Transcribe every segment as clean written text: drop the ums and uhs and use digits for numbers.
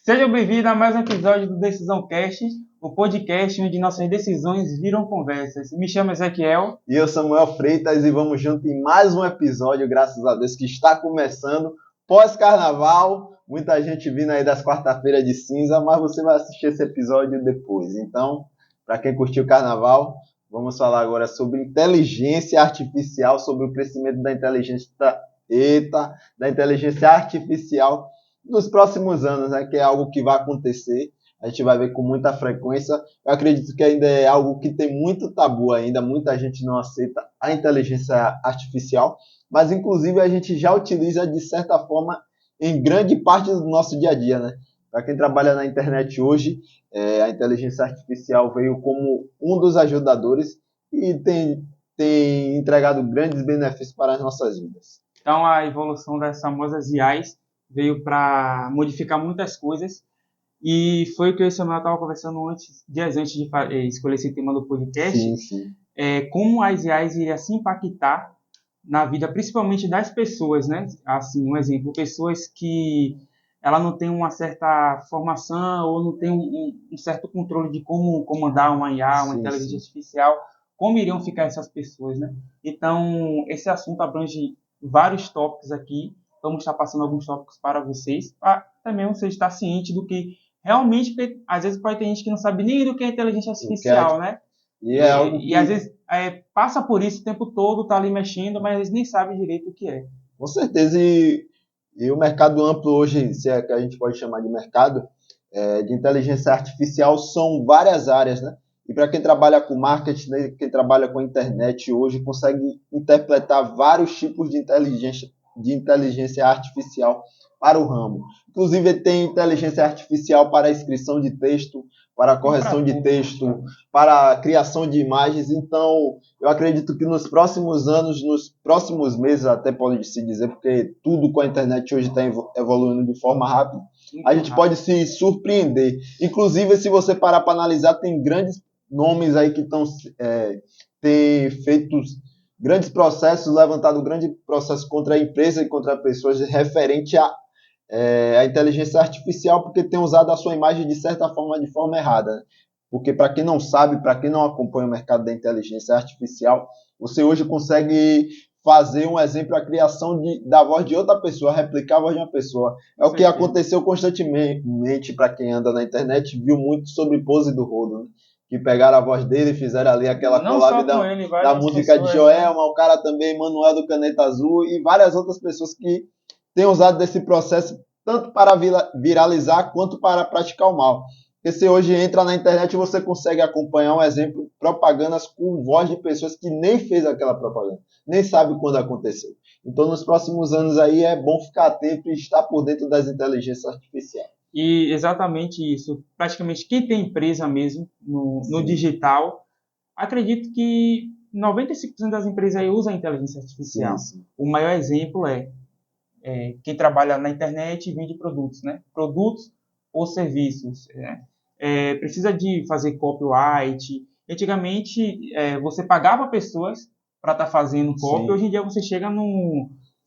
Seja bem-vindo a mais um episódio do Decisão Cast, o podcast onde nossas decisões viram conversas. Me chamo Ezequiel. E eu, Samuel Freitas, e vamos junto em mais um episódio, graças a Deus, que está começando pós-carnaval. Muita gente vindo aí das quarta-feiras de cinza, mas você vai assistir esse episódio depois. Então, para quem curtiu o carnaval, vamos falar agora sobre inteligência artificial, sobre o crescimento da inteligência artificial nos próximos anos, né? Que é algo que vai acontecer. A gente vai ver com muita frequência. Eu acredito que ainda é algo que tem muito tabu ainda, muita gente não aceita a inteligência artificial, mas inclusive a gente já utiliza de certa forma em grande parte do nosso dia a dia, né? Para quem trabalha na internet hoje, a inteligência artificial veio como um dos ajudadores e tem entregado grandes benefícios para as nossas vidas. Então, a evolução das famosas IAs veio para modificar muitas coisas. E foi o que eu e o Samuel estava conversando dias antes de escolher esse tema do podcast. Sim. Como as IAs iriam se impactar na vida, principalmente das pessoas, né? Assim, um exemplo, pessoas que ela não tem uma certa formação ou não tem um certo controle de como comandar uma IA, uma inteligência artificial, como iriam ficar essas pessoas, né? Então, esse assunto abrange vários tópicos aqui. Vamos estar passando alguns tópicos para vocês, para também você estar ciente do que realmente, porque às vezes pode ter gente que não sabe nem do que é inteligência artificial, né? E às vezes passa por isso o tempo todo, tá ali mexendo, mas eles nem sabem direito o que é. Com certeza, e o mercado amplo hoje, se é que a gente pode chamar de mercado, de inteligência artificial, são várias áreas, né? E para quem trabalha com marketing, né, quem trabalha com internet hoje, consegue interpretar vários tipos de inteligência artificial para o ramo. Inclusive, tem inteligência artificial para a inscrição de texto, para a correção de texto, para a criação de imagens. Então, eu acredito que nos próximos anos, nos próximos meses, até pode se dizer, porque tudo com a internet hoje está evoluindo de forma rápida, a gente pode se surpreender. Inclusive, se você parar para analisar, tem grandes nomes aí que estão têm feito grandes processos, levantado grande processo contra a empresa e contra pessoas referente a inteligência artificial, porque tem usado a sua imagem de certa forma, de forma errada. Porque para quem não sabe, para quem não acompanha o mercado da inteligência artificial, você hoje consegue fazer um exemplo, a criação da voz de outra pessoa, replicar a voz de uma pessoa. É o que aconteceu constantemente para quem anda na internet, viu muito sobre Pose do Rodo, né? Que pegaram a voz dele e fizeram ali aquela collab da música de Joelma, o cara também, Manuel do Caneta Azul e várias outras pessoas que têm usado desse processo tanto para viralizar quanto para praticar o mal. Porque se hoje entra na internet, você consegue acompanhar um exemplo, propagandas com voz de pessoas que nem fez aquela propaganda, nem sabe quando aconteceu. Então, nos próximos anos aí, é bom ficar atento e estar por dentro das inteligências artificiais. E exatamente isso. Praticamente quem tem empresa mesmo no digital, acredito que 95% das empresas aí usam a inteligência artificial. Sim. O maior exemplo é quem trabalha na internet e vende produtos, né? Produtos ou serviços, né? Precisa de fazer copyright. Antigamente, você pagava pessoas para estar fazendo copy. Hoje em dia, você chega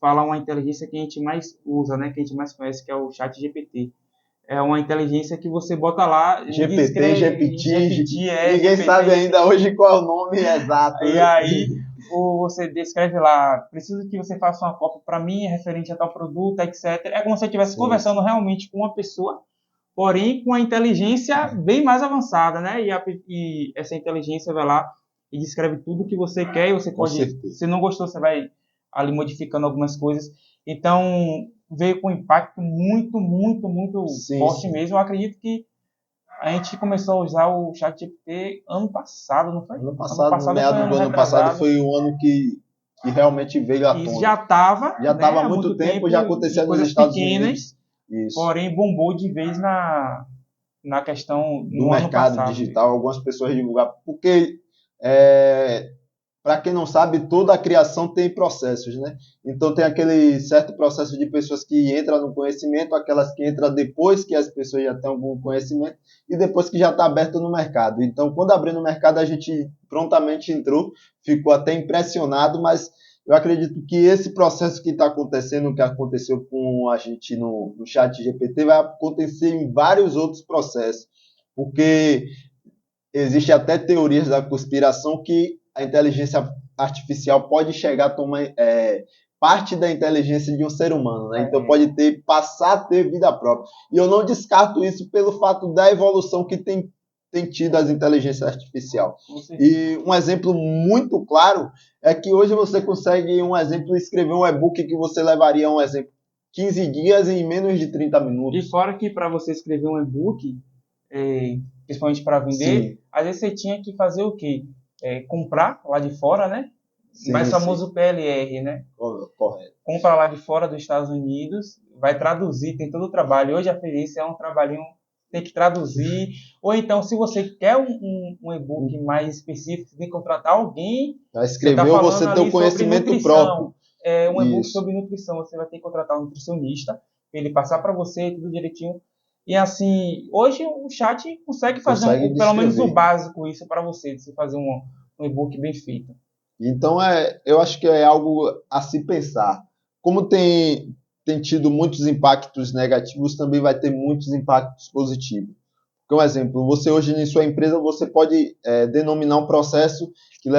falar uma inteligência que a gente mais usa, né? Que a gente mais conhece, que é o GPT. É uma inteligência que você bota lá... GPT, ninguém sabe ainda hoje qual é o nome exato. E aí, você descreve lá, preciso que você faça uma cópia para mim, referente a tal produto, etc. É como se você estivesse conversando realmente com uma pessoa, porém com a inteligência bem mais avançada, né? E essa inteligência vai lá e descreve tudo que você quer, e você pode... Se não gostou, você vai ali modificando algumas coisas. Então, veio com um impacto muito forte mesmo. Eu acredito que a gente começou a usar o ChatGPT ano passado, não foi? Ano passado, meados do ano passado, foi o ano que realmente veio à tona. Isso já estava há muito tempo, já acontecia nos Estados Unidos. Isso. Porém, bombou de vez na questão do mercado digital. Algumas pessoas divulgaram. Porque, para quem não sabe, toda a criação tem processos, né? Então tem aquele certo processo de pessoas que entram no conhecimento, aquelas que entram depois que as pessoas já têm algum conhecimento e depois que já está aberto no mercado. Então, quando abriu no mercado, a gente prontamente entrou, ficou até impressionado, mas Eu acredito que esse processo que está acontecendo, que aconteceu com a gente no chat GPT, vai acontecer em vários outros processos, porque existe até teorias da conspiração que a inteligência artificial pode chegar a tomar parte da inteligência de um ser humano, né? Então pode passar a ter vida própria. E eu não descarto isso pelo fato da evolução que tem tido as inteligências artificiais. E um exemplo muito claro é que hoje você consegue, escrever um e-book que você levaria, 15 dias em menos de 30 minutos. E fora que para você escrever um e-book, principalmente para vender, sim, às vezes você tinha que fazer o quê? Comprar lá de fora, né? Sim, mais famoso sim. PLR, né? Correto. Compra lá de fora dos Estados Unidos, vai traduzir, tem todo o trabalho. Hoje a Felícia é um trabalhinho, tem que traduzir. Ou então, se você quer um e-book mais específico, tem que contratar alguém. Já escreveu, você tem o conhecimento próprio. Um e-book sobre nutrição, você vai ter que contratar um nutricionista, ele passar para você tudo direitinho. E assim, hoje o chat consegue fazer pelo menos o básico isso para você fazer um e-book bem feito. Então, eu acho que é algo a se pensar. Como tem tido muitos impactos negativos, também vai ter muitos impactos positivos. Por exemplo, você hoje em sua empresa, você pode denominar um processo que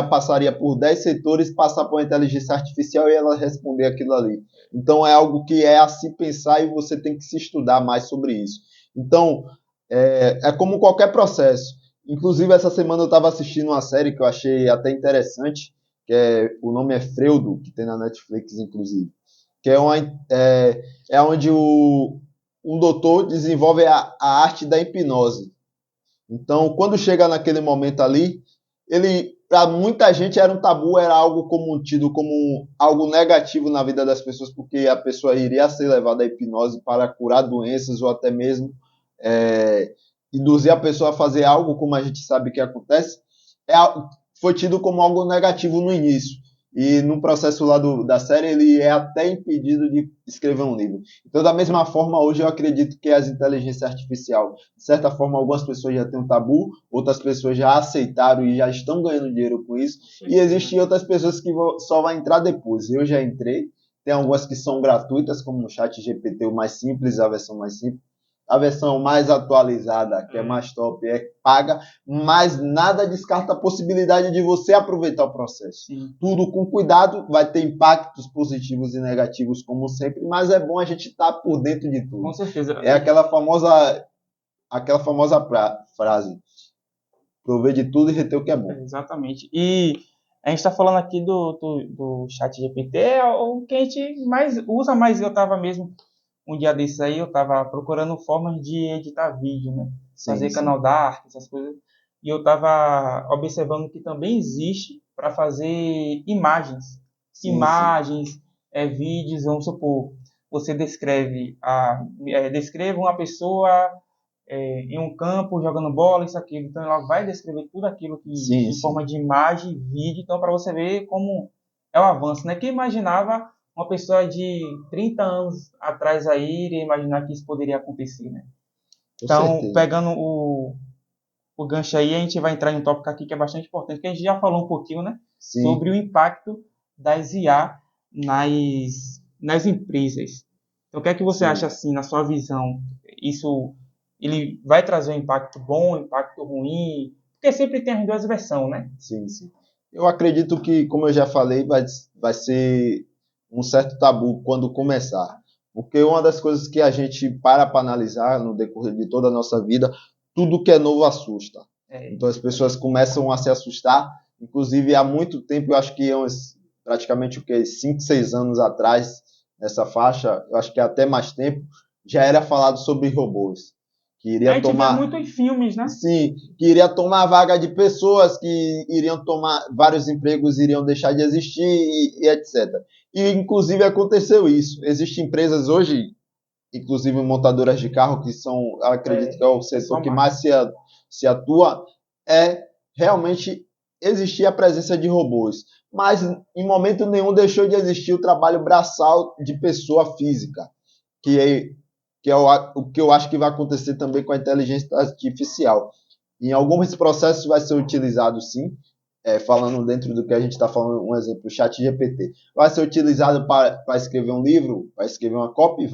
passaria por 10 setores, passar por uma inteligência artificial e ela responder aquilo ali. Então, é algo que é a se pensar e você tem que se estudar mais sobre isso. Então, é como qualquer processo. Inclusive, essa semana eu estava assistindo uma série que eu achei até interessante, o nome é Freudo, que tem na Netflix, inclusive, que é onde um doutor desenvolve a arte da hipnose. Então, quando chega naquele momento ali, para muita gente era um tabu, era algo tido como algo negativo na vida das pessoas, porque a pessoa iria ser levada à hipnose para curar doenças ou até mesmo induzir a pessoa a fazer algo, como a gente sabe que acontece, foi tido como algo negativo no início. E no processo lá da série, ele é até impedido de escrever um livro. Então, da mesma forma, hoje eu acredito que as inteligências artificiais, de certa forma, algumas pessoas já têm um tabu, outras pessoas já aceitaram e já estão ganhando dinheiro com isso, e existem outras pessoas que só vão entrar depois. Eu já entrei, tem algumas que são gratuitas, como no chat GPT, o mais simples, a versão mais simples. A versão mais atualizada, que é mais top, é paga, mas nada descarta a possibilidade de você aproveitar o processo. Sim. Tudo com cuidado, vai ter impactos positivos e negativos, como sempre, mas é bom a gente estar por dentro de tudo. Com certeza. É aquela famosa frase, prover de tudo e reter o que é bom. Exatamente. E a gente está falando aqui do chat GPT, é o que a gente mais usa, mas eu estava mesmo... Um dia desses aí eu estava procurando formas de editar vídeo, né? Fazer canal Dark, essas coisas. E eu estava observando que também existe para fazer imagens. Vídeos, vamos supor. Você descreve uma pessoa em um campo jogando bola, isso, aquilo. Então ela vai descrever tudo aquilo que em forma de imagem, vídeo. Então para você ver como é o avanço, né? Quem imaginava uma pessoa de 30 anos atrás aí iria imaginar que isso poderia acontecer, né? Então, pegando o gancho aí, a gente vai entrar em um tópico aqui que é bastante importante, que a gente já falou um pouquinho, né? Sim. Sobre o impacto das IA nas empresas. Então, o que é que você acha, assim, na sua visão? Ele vai trazer um impacto bom, um impacto ruim? Porque sempre tem as duas versões, né? Sim. Eu acredito que, como eu já falei, vai ser um certo tabu quando começar. Porque uma das coisas que a gente para analisar no decorrer de toda a nossa vida, tudo que é novo assusta. Então as pessoas começam a se assustar. Inclusive, há muito tempo, eu acho que praticamente 5, 6 anos atrás, nessa faixa, eu acho que até mais tempo, já era falado sobre robôs. Que iria tomar muito em filmes, né? Sim, que iria tomar a vaga de pessoas, que iriam tomar vários empregos, iriam deixar de existir e etc. E inclusive aconteceu isso. Existem empresas hoje, inclusive montadoras de carro, que são, eu acredito que é o setor que mais se atua, realmente existir a presença de robôs. Mas em momento nenhum deixou de existir o trabalho braçal de pessoa física, que é o que eu acho que vai acontecer também com a inteligência artificial. Em alguns processos vai ser utilizado, sim, falando dentro do que a gente está falando, um exemplo, o ChatGPT, vai ser utilizado para escrever um livro, para escrever uma copy,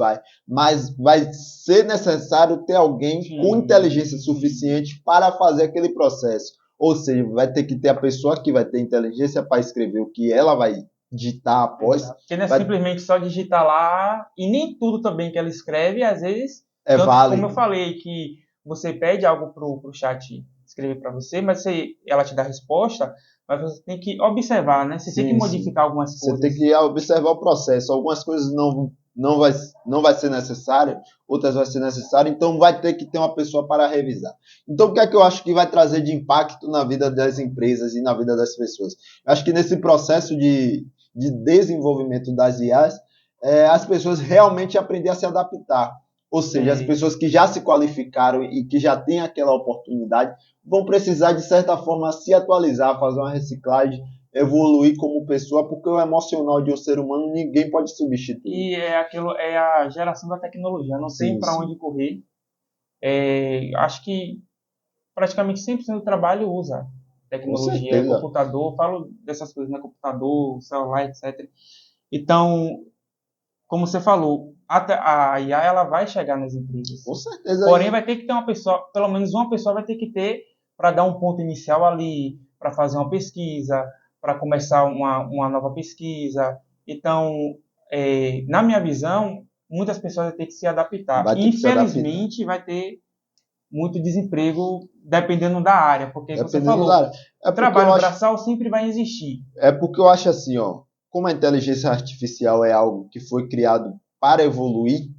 mas vai ser necessário ter alguém com inteligência suficiente para fazer aquele processo. Ou seja, vai ter que ter a pessoa que vai ter inteligência para escrever o que ela vai digitar após. Porque não é simplesmente só digitar lá, e nem tudo também que ela escreve, às vezes, válido. como eu falei, que você pede algo pro chat escrever para você, mas ela te dá a resposta, mas você tem que observar, né? Você tem que modificar algumas coisas. Você tem que observar o processo. Algumas coisas não vai ser necessário, outras vai ser necessário, então vai ter que ter uma pessoa para revisar. Então, o que é que eu acho que vai trazer de impacto na vida das empresas e na vida das pessoas? Eu acho que nesse processo de desenvolvimento das IAs, as pessoas realmente aprender a se adaptar. Ou seja, as pessoas que já se qualificaram e que já têm aquela oportunidade vão precisar, de certa forma, se atualizar, fazer uma reciclagem, evoluir como pessoa, porque o emocional de um ser humano ninguém pode substituir. E é a geração da tecnologia, não tem para onde correr. Acho que praticamente 100% do trabalho usa tecnologia, computador, falo dessas coisas, né? Computador, celular, etc. Então, como você falou, a IA ela vai chegar nas empresas. Com certeza. Porém, vai ter que ter uma pessoa, pelo menos uma pessoa vai ter que ter para dar um ponto inicial ali, para fazer uma pesquisa, para começar uma nova pesquisa. Então, na minha visão, muitas pessoas vão ter que se adaptar. Infelizmente, vai ter muito desemprego dependendo da área, porque você falou, trabalho braçal sempre vai existir. É porque eu acho assim, ó, como a inteligência artificial é algo que foi criado para evoluir,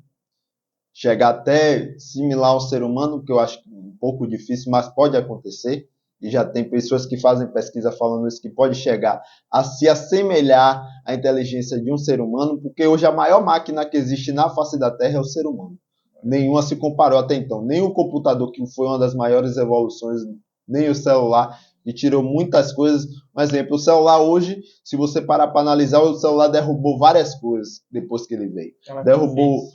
chegar até similar ao ser humano, que eu acho um pouco difícil, mas pode acontecer, e já tem pessoas que fazem pesquisa falando isso, que pode chegar a se assemelhar à inteligência de um ser humano, porque hoje a maior máquina que existe na face da Terra é o ser humano. Nenhuma se comparou até então. Nem o computador, que foi uma das maiores evoluções, nem o celular, que tirou muitas coisas. Um exemplo, o celular hoje, se você parar para analisar, o celular derrubou várias coisas depois que ele veio. Derrubou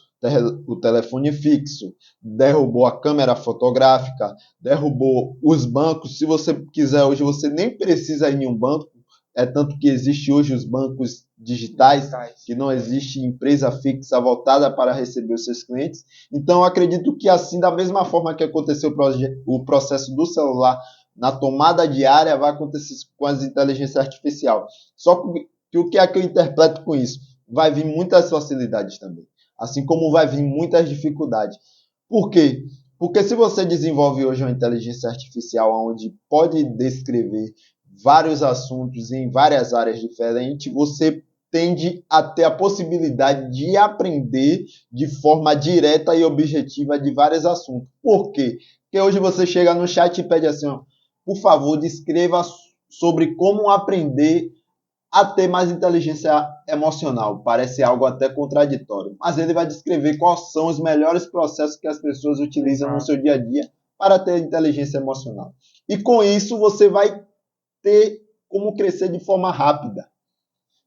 o telefone fixo, derrubou a câmera fotográfica, derrubou os bancos. Se você quiser hoje, você nem precisa ir em um banco. É tanto que existe hoje os bancos digitais, que não existe empresa fixa voltada para receber os seus clientes. Então, acredito que assim, da mesma forma que aconteceu o processo do celular na tomada diária, vai acontecer com as inteligências artificiais. Só que o que é que eu interpreto com isso? Vai vir muitas facilidades também, assim como vai vir muitas dificuldades. Por quê? Porque se você desenvolve hoje uma inteligência artificial onde pode descrever vários assuntos em várias áreas diferentes, você tende a ter a possibilidade de aprender de forma direta e objetiva de vários assuntos. Por quê? Porque hoje você chega no chat e pede assim, ó, por favor, descreva sobre como aprender a ter mais inteligência emocional. Parece algo até contraditório, mas ele vai descrever quais são os melhores processos que as pessoas utilizam no seu dia a dia para ter inteligência emocional. E com isso você vai ter como crescer de forma rápida.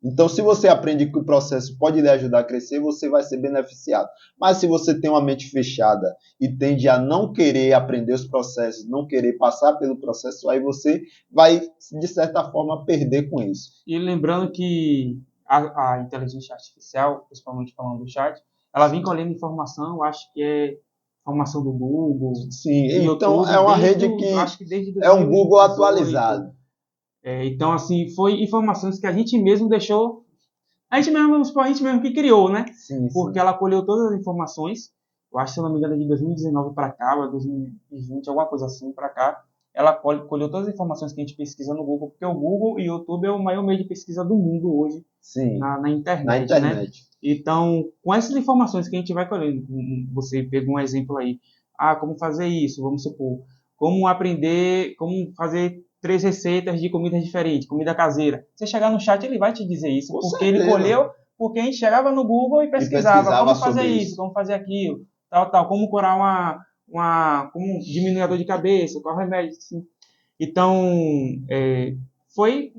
Então, se você aprende que o processo pode lhe ajudar a crescer, você vai ser beneficiado. Mas se você tem uma mente fechada e tende a não querer aprender os processos, não querer passar pelo processo, aí você vai, de certa forma, perder com isso. E lembrando que a inteligência artificial, principalmente falando do chat, ela vem colhendo informação, acho que é informação do Google. Sim, então YouTube, é uma rede que acho que desde 2018, é um Google atualizado. Então, assim, foi informações que a gente mesmo deixou, a gente mesmo que criou, né? Sim. Porque ela colheu todas as informações, eu acho, se eu não me engano, de 2019 para cá, ou 2020, alguma coisa assim para cá, ela colheu todas as informações que a gente pesquisa no Google, porque o Google e o YouTube é o maior meio de pesquisa do mundo hoje. Sim. Na internet, né? Então, com essas informações que a gente vai colhendo, você pegou um exemplo aí, como fazer isso, vamos supor, como aprender, como fazer 3 receitas de comidas diferentes, comida caseira. Você chegar no chat, ele vai te dizer isso, com porque certeza. Ele colheu, porque a gente chegava no Google e pesquisava como fazer isso, como fazer aquilo, tal, como curar como diminuir a dor de cabeça, qual remédio, assim. Então, foi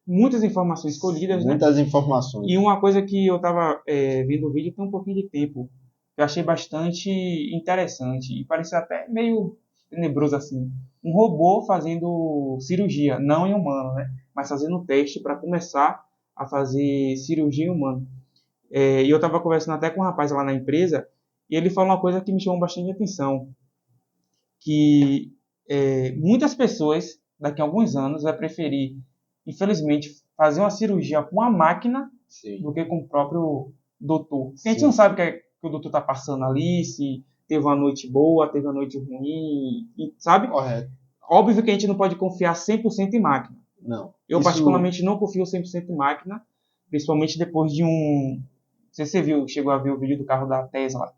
muitas informações colhidas, muitas informações. E uma coisa que eu estava vendo o vídeo tem um pouquinho de tempo, que eu achei bastante interessante, e parecia até meio tenebroso assim. Um robô fazendo cirurgia, não em humano, né? Mas fazendo teste para começar a fazer cirurgia em humano. E eu estava conversando até com um rapaz lá na empresa e ele falou uma coisa que me chamou bastante atenção, que muitas pessoas daqui a alguns anos vai preferir, infelizmente, fazer uma cirurgia com uma máquina Sim. do que com o próprio doutor. Porque a gente Sim. não sabe o que o doutor está passando ali, se teve uma noite boa, teve uma noite ruim, sabe? Correto. Óbvio que a gente não pode confiar 100% em máquina. Não. Eu, particularmente, não confio 100% em máquina, principalmente depois de um... Não sei se você chegou a ver o vídeo do carro da Tesla.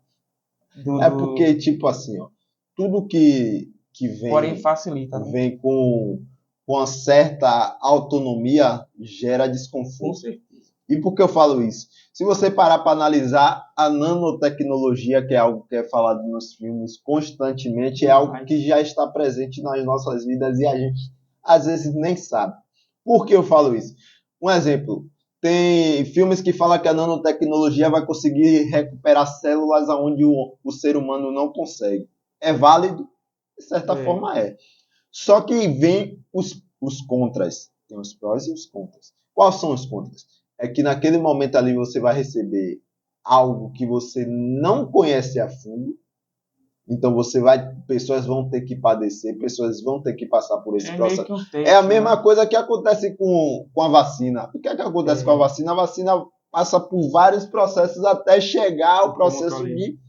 É porque, tipo assim, ó, tudo que Porém, facilita, né? vem com uma certa autonomia gera Com desconforto. certeza. E por que eu falo isso? Se você parar para analisar a nanotecnologia, que é algo que é falado nos filmes constantemente, é algo que já está presente nas nossas vidas e a gente às vezes nem sabe. Por que eu falo isso? Um exemplo, tem filmes que falam que a nanotecnologia vai conseguir recuperar células onde o ser humano não consegue. É válido? De certa forma é. Só que vem os contras. Tem os prós e os contras. Quais são os contras? É que naquele momento ali você vai receber algo que você não conhece a fundo. Então pessoas vão ter que padecer, pessoas vão ter que passar por esse processo. É a mesma coisa que acontece com a vacina. O que é que acontece com a vacina? A vacina passa por vários processos até chegar ao processo de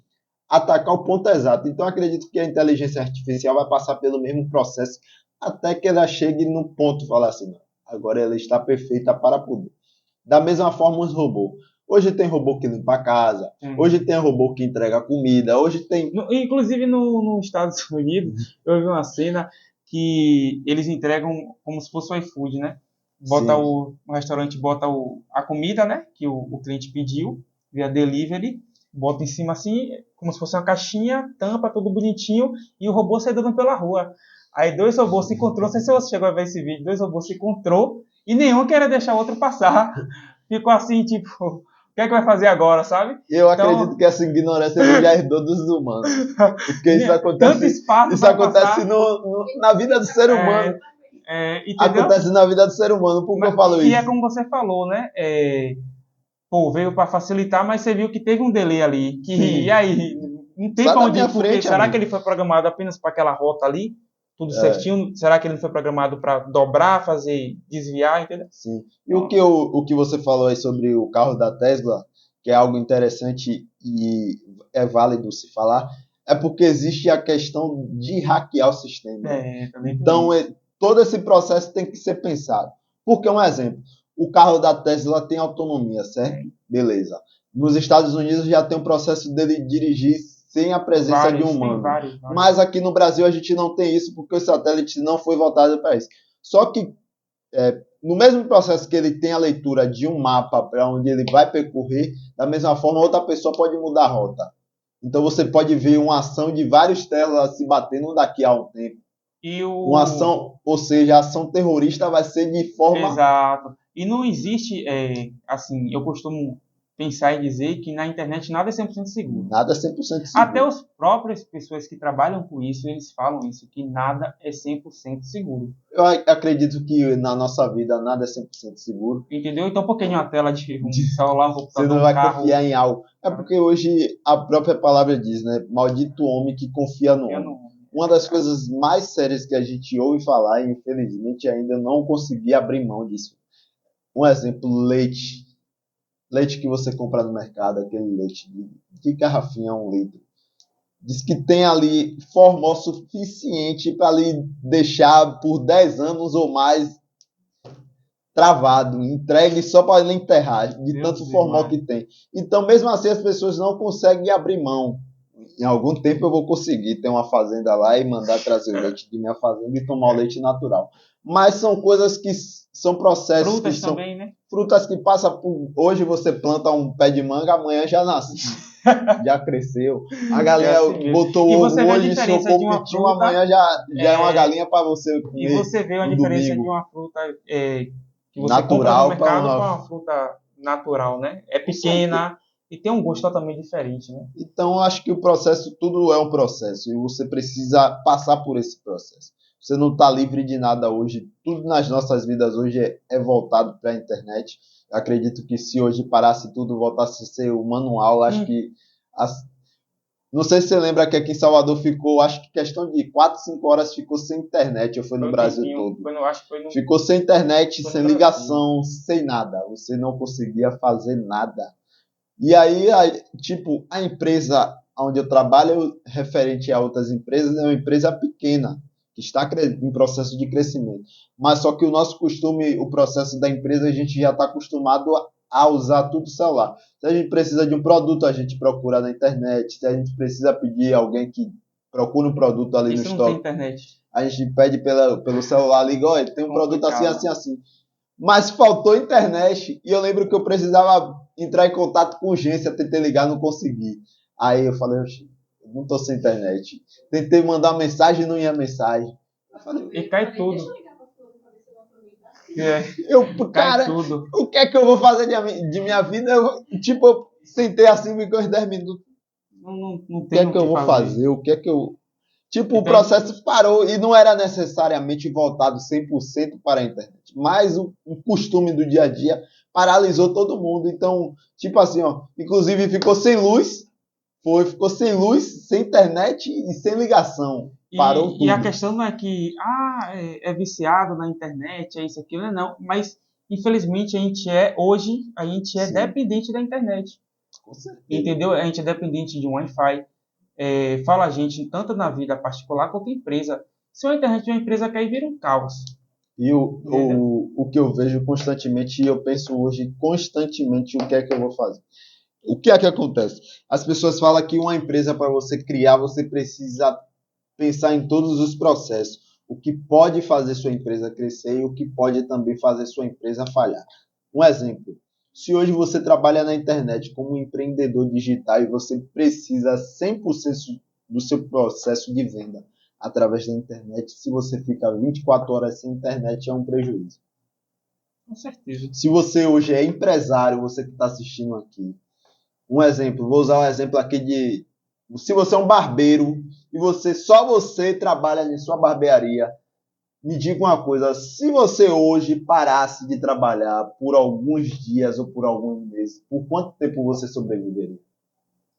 atacar o ponto exato. Então, acredito que a inteligência artificial vai passar pelo mesmo processo até que ela chegue no ponto, falar assim, não, agora ela está perfeita para poder. Da mesma forma, os robôs. Hoje tem robô que limpa a casa, hoje tem robô que entrega comida, hoje tem... Inclusive, nos Estados Unidos, eu vi uma cena que eles entregam como se fosse o iFood, né? O restaurante bota a comida, né? Que o cliente pediu, via delivery, bota em cima assim, como se fosse uma caixinha, tampa, tudo bonitinho, e o robô sai dando pela rua. Aí 2 robôs se encontrou, não sei se você chegou a ver esse vídeo, 2 robôs se encontrou, e nenhum queria deixar o outro passar. Ficou assim, tipo, o que é que vai fazer agora, sabe? Eu acredito que essa ignorância já herdou dos humanos. Porque isso acontece na vida do ser humano. Acontece na vida do ser humano, por que eu falo isso? E é como você falou, né? Veio para facilitar, mas você viu que teve um delay ali. E aí, não tem para onde ir, porque será que ele foi programado apenas para aquela rota ali? Tudo certinho? Será que ele não foi programado para dobrar, fazer, desviar, entendeu? Sim. E o que você falou aí sobre o carro da Tesla, que é algo interessante e é válido se falar, é porque existe a questão de hackear o sistema. Então, todo esse processo tem que ser pensado. Porque, um exemplo, o carro da Tesla tem autonomia, certo? Beleza. Nos Estados Unidos já tem um processo dele dirigir sem a presença de um humano. Vários. Mas aqui no Brasil a gente não tem isso porque o satélite não foi voltado para isso. Só que no mesmo processo que ele tem a leitura de um mapa para onde ele vai percorrer, da mesma forma outra pessoa pode mudar a rota. Então você pode ver uma ação de vários Teslas se batendo daqui a um tempo. Uma ação, ou seja, a ação terrorista vai ser de forma... Exato. E não existe, assim, eu costumo pensar e dizer que na internet nada é 100% seguro. Nada é 100% seguro. Até as próprias pessoas que trabalham com isso, eles falam isso, que nada é 100% seguro. Eu acredito que na nossa vida nada é 100% seguro. Entendeu? Então por que em uma tela de um celular, um computador, você não vai confiar em algo. É porque hoje a própria palavra diz, né? Maldito homem que confia no homem. Uma das coisas mais sérias que a gente ouve falar, e infelizmente ainda não consegui abrir mão disso. Um exemplo, leite. Leite que você compra no mercado, aquele leite de garrafinha, 1 litro. Diz que tem ali formol suficiente para ali deixar por 10 anos ou mais travado, entregue só para ele enterrar, de tanto formol que tem. Então, mesmo assim, as pessoas não conseguem abrir mão. Em algum tempo eu vou conseguir ter uma fazenda lá e mandar trazer o leite de minha fazenda e tomar o leite natural. Mas são coisas que são processos... Frutas que também, né? Frutas que passam por... Hoje você planta um pé de manga, amanhã já nasce. Já cresceu. A galinha botou ovo hoje, socou o pitinho, amanhã já é uma galinha para você comer. E você vê a diferença de uma fruta que você natural compra no mercado para uma fruta natural, né? É pequena, e tem um gosto totalmente diferente, né? Então, eu acho que o processo, tudo é um processo, e você precisa passar por esse processo. Você não está livre de nada hoje. Tudo nas nossas vidas hoje é voltado para a internet. Eu acredito que se hoje parasse tudo, voltasse a ser o manual, acho que... Não sei se você lembra que aqui em Salvador ficou, acho que questão de 4, 5 horas ficou sem internet, ou foi no Brasil todo. Acho que foi no... Ficou sem internet, Foi no sem Brasil. ligação, sem nada. Você não conseguia fazer nada. E aí, tipo, a empresa onde eu trabalho, referente a outras empresas, é uma empresa pequena, que está em processo de crescimento. Mas só que o nosso costume, o processo da empresa, a gente já está acostumado a usar tudo celular. Se a gente precisa de um produto, a gente procura na internet. Se a gente precisa pedir alguém que procure um produto ali no Isso não tem estoque, internet. a gente pede pelo celular, liga, olha, tem um produto assim, Complicado. assim, assim. Mas faltou internet e eu lembro que eu precisava entrar em contato com urgência, tentei ligar, não consegui. Aí eu falei, "Oxi, eu não tô sem internet." Tentei mandar mensagem, não ia mensagem. Eu falei, E cai tudo. cai cara, tudo. O que é que eu vou fazer de minha vida? Eu sentei assim, ficou uns 10 minutos. Não O que é que eu vou fazer? O que é que eu... Tipo, o Então, processo parou e não era necessariamente voltado 100% para a internet, mas o costume do dia a dia paralisou todo mundo. Então, tipo assim, ó, inclusive ficou sem luz, ficou sem luz, sem internet e sem ligação. Parou tudo. E a questão não é que é viciado na internet, é isso, aquilo, não. Mas, infelizmente, hoje, a gente é Sim. dependente da internet. Com certeza. Entendeu? A gente é dependente de um Wi-Fi. Fala a gente, tanto na vida particular quanto empresa. Se a internet de uma empresa cair, vira um caos. E o que eu vejo constantemente, e eu penso hoje constantemente, o que é que eu vou fazer? O que é que acontece? As pessoas falam que uma empresa, para você criar, você precisa pensar em todos os processos. O que pode fazer sua empresa crescer e o que pode também fazer sua empresa falhar. Um exemplo. Se hoje você trabalha na internet como um empreendedor digital e você precisa 100% do seu processo de venda através da internet, se você fica 24 horas sem internet, é um prejuízo. Com certeza. Se você hoje é empresário, você que está assistindo aqui, um exemplo, vou usar um exemplo aqui de... Se você é um barbeiro e só você trabalha em sua barbearia, me diga uma coisa, se você hoje parasse de trabalhar por alguns dias ou por alguns meses, por quanto tempo você sobreviveria?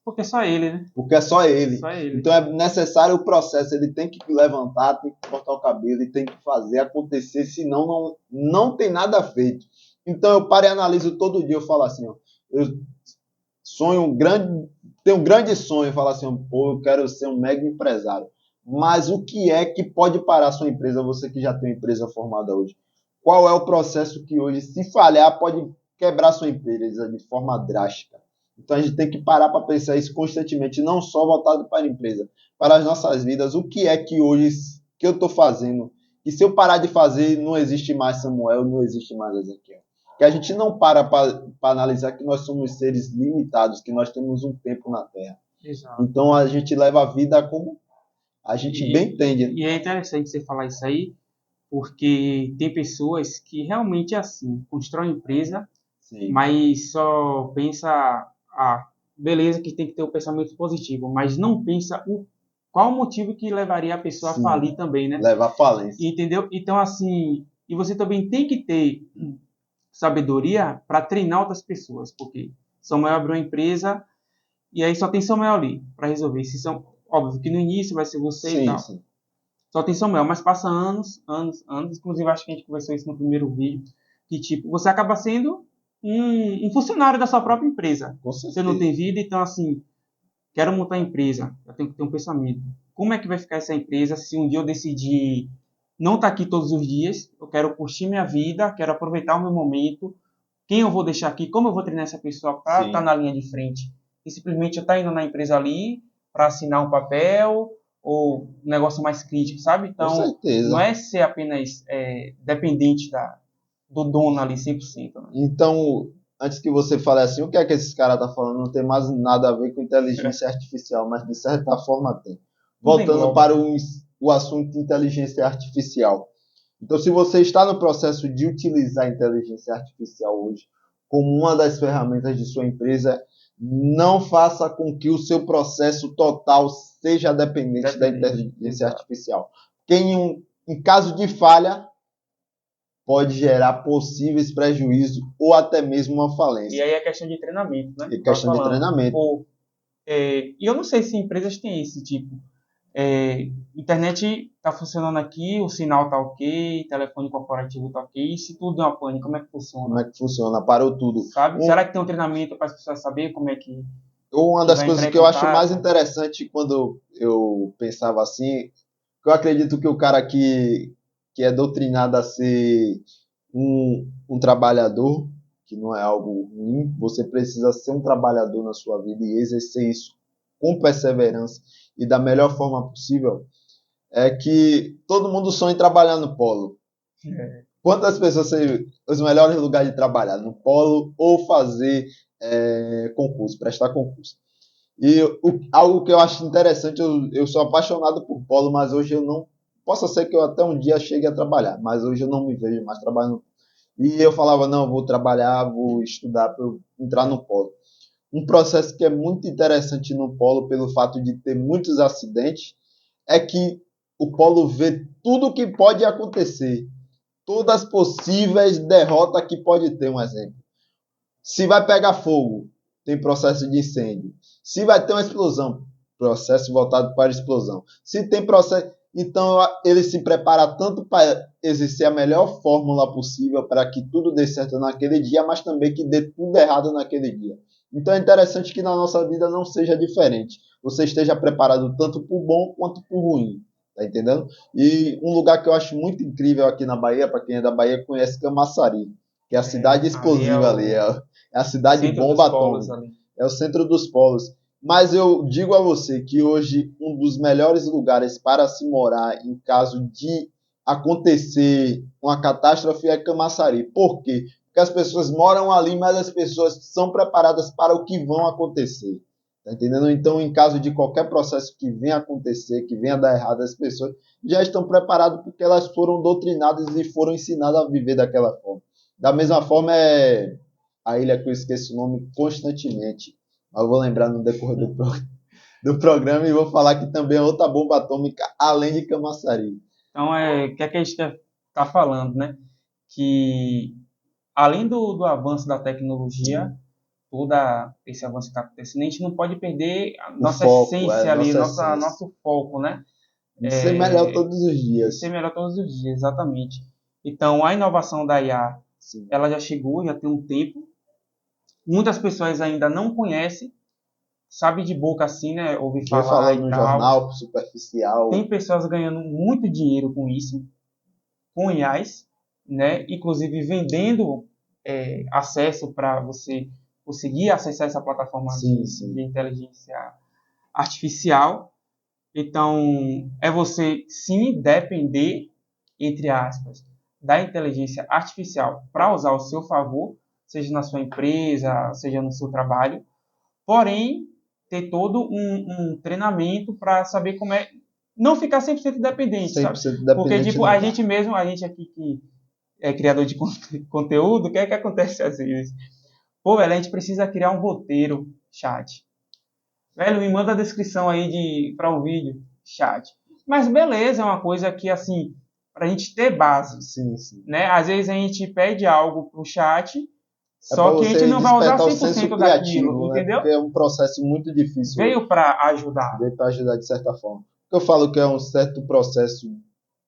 Porque é só ele, né? Porque é só ele. Só ele. Então é necessário o processo, ele tem que levantar, tem que cortar o cabelo, ele tem que fazer acontecer, senão não tem nada feito. Então eu paro e analiso todo dia, eu falo assim, ó, eu tenho um grande sonho, falar assim, pô, eu quero ser um mega empresário. Mas o que é que pode parar a sua empresa, você que já tem uma empresa formada hoje? Qual é o processo que hoje, se falhar, pode quebrar sua empresa de forma drástica? Então a gente tem que parar para pensar isso constantemente, não só voltado para a empresa, para as nossas vidas. O que é que hoje que eu estou fazendo? E se eu parar de fazer, não existe mais Samuel, não existe mais Ezequiel. Que a gente não para analisar que nós somos seres limitados, que nós temos um tempo na Terra. Exato. Então a gente leva a vida como a gente bem entende. E é interessante você falar isso aí, porque tem pessoas que realmente é assim, constroem empresa, Sim. mas só pensa, beleza que tem que ter o pensamento positivo, mas não pensa qual o motivo que levaria a pessoa a falir também, né? Levar a falência. Entendeu? Então, assim, e você também tem que ter sabedoria para treinar outras pessoas, porque Samuel abriu uma empresa e aí só tem Samuel ali para resolver. Óbvio que no início vai ser você e tal. Sim. Só tem Samuel, mas passa anos. Inclusive, acho que a gente conversou isso no primeiro vídeo. Que, tipo, você acaba sendo um funcionário da sua própria empresa. Você não tem vida, então, assim, quero montar a empresa. Eu tenho que ter um pensamento. Como é que vai ficar essa empresa se um dia eu decidir não estar aqui todos os dias? Eu quero curtir minha vida, quero aproveitar o meu momento. Quem eu vou deixar aqui? Como eu vou treinar essa pessoa para estar na linha de frente? E simplesmente eu estar indo na empresa ali para assinar um papel ou um negócio mais crítico, sabe? Então, não é ser apenas dependente do dono ali 100%. Né? Então, antes que você fale assim, o que é que esses caras estão falando? Não tem mais nada a ver com inteligência artificial, mas de certa forma tem. Voltando para o assunto de inteligência artificial. Então, se você está no processo de utilizar a inteligência artificial hoje como uma das ferramentas de sua empresa, não faça com que o seu processo total seja dependente da inteligência Exato. artificial. Porque em caso de falha, pode gerar possíveis prejuízos ou até mesmo uma E falência. aí é questão de treinamento, né? É Tava questão de falando. treinamento. E eu não sei se empresas têm esse tipo. Internet está funcionando aqui, o sinal está ok, telefone corporativo está ok. E se tudo der uma pane, como é que Como funciona? é que funciona? Parou tudo. Sabe? Será que tem um treinamento para as pessoas saberem como é Uma que das vai coisas entrar em que eu acho mais contato? interessante quando eu pensava assim, que eu acredito que o cara que é doutrinado a ser um trabalhador, que não é algo ruim, você precisa ser um trabalhador na sua vida e exercer isso com perseverança e da melhor forma possível, é que todo mundo sonha em trabalhar no polo. É, Quantas pessoas têm os melhores lugares de trabalhar? No polo ou fazer concurso, prestar concurso. E algo que eu acho interessante, eu sou apaixonado por polo, mas hoje eu não. Possa ser que eu até um dia chegue a trabalhar, mas hoje eu não me vejo mais trabalhando. E eu falava, não, vou trabalhar, vou estudar para eu entrar no polo. Um processo que é muito interessante no polo, pelo fato de ter muitos acidentes, é que o polo vê tudo o que pode acontecer, todas as possíveis derrotas que pode ter, um exemplo. Se vai pegar fogo, tem processo de incêndio. Se vai ter uma explosão, processo voltado para a explosão. Se tem processo. Então, ele se prepara tanto para exercer a melhor fórmula possível para que tudo dê certo naquele dia, mas também que dê tudo errado naquele dia. Então, é interessante que na nossa vida não seja diferente. Você esteja preparado tanto para o bom quanto para o ruim. Tá entendendo? E um lugar que eu acho muito incrível aqui na Bahia, para quem é da Bahia, conhece Camaçari, que é a cidade ali é explosiva ali. o É a cidade centro dos bomba polos atômica. ali. É o centro dos polos. Mas eu digo a você que hoje um dos melhores lugares para se morar em caso de acontecer uma catástrofe é Camaçari. Por quê? Porque as pessoas moram ali, mas as pessoas são preparadas para o que vão acontecer. Tá entendendo? Então, em caso de qualquer processo que venha acontecer, que venha dar errado, as pessoas já estão preparadas porque elas foram doutrinadas e foram ensinadas a viver daquela forma. Da mesma forma, a ilha que eu esqueço o nome constantemente. Mas eu vou lembrar no decorrer do programa e vou falar que também é outra bomba atômica, além de Camaçari. Então, o que é que a gente está falando, né? Que além do avanço da tecnologia, todo esse avanço que está acontecendo, a gente não pode perder a O nossa foco, essência ali, nossa essência. nosso foco, né? De ser melhor todos os De ser dias. melhor todos os dias, exatamente. Então, a inovação da IA, Sim. ela já chegou, já tem um tempo. Muitas pessoas ainda não conhecem, sabe de boca assim, né? Ouve Já falar falou e no tal. jornal, superficial. Tem pessoas ganhando muito dinheiro com isso, com IAs, né? Inclusive vendendo acesso para você conseguir acessar essa plataforma Sim, de sim. inteligência artificial. Então, é você sim depender, entre aspas, da inteligência artificial para usar ao seu favor, seja na sua empresa, seja no seu trabalho, porém, ter todo um treinamento para saber como é. Não ficar 100% dependente, sabe? 100% Porque, dependente tipo, não a dá. gente mesmo, a gente aqui que é criador de conteúdo, o que é que acontece às vezes? Pô, velho, a gente precisa criar um roteiro, chat. Velho, me manda a descrição aí para um vídeo, chat. Mas beleza, é uma coisa que, assim, pra gente ter base, Sim, sim. né? Às vezes a gente pede algo pro chat, É para só que a gente você não vai usar despertar o senso 100% daquilo, criativo, né? entendeu? Porque é um processo muito difícil Veio para ajudar. para ajudar de certa forma. Eu falo que é um certo processo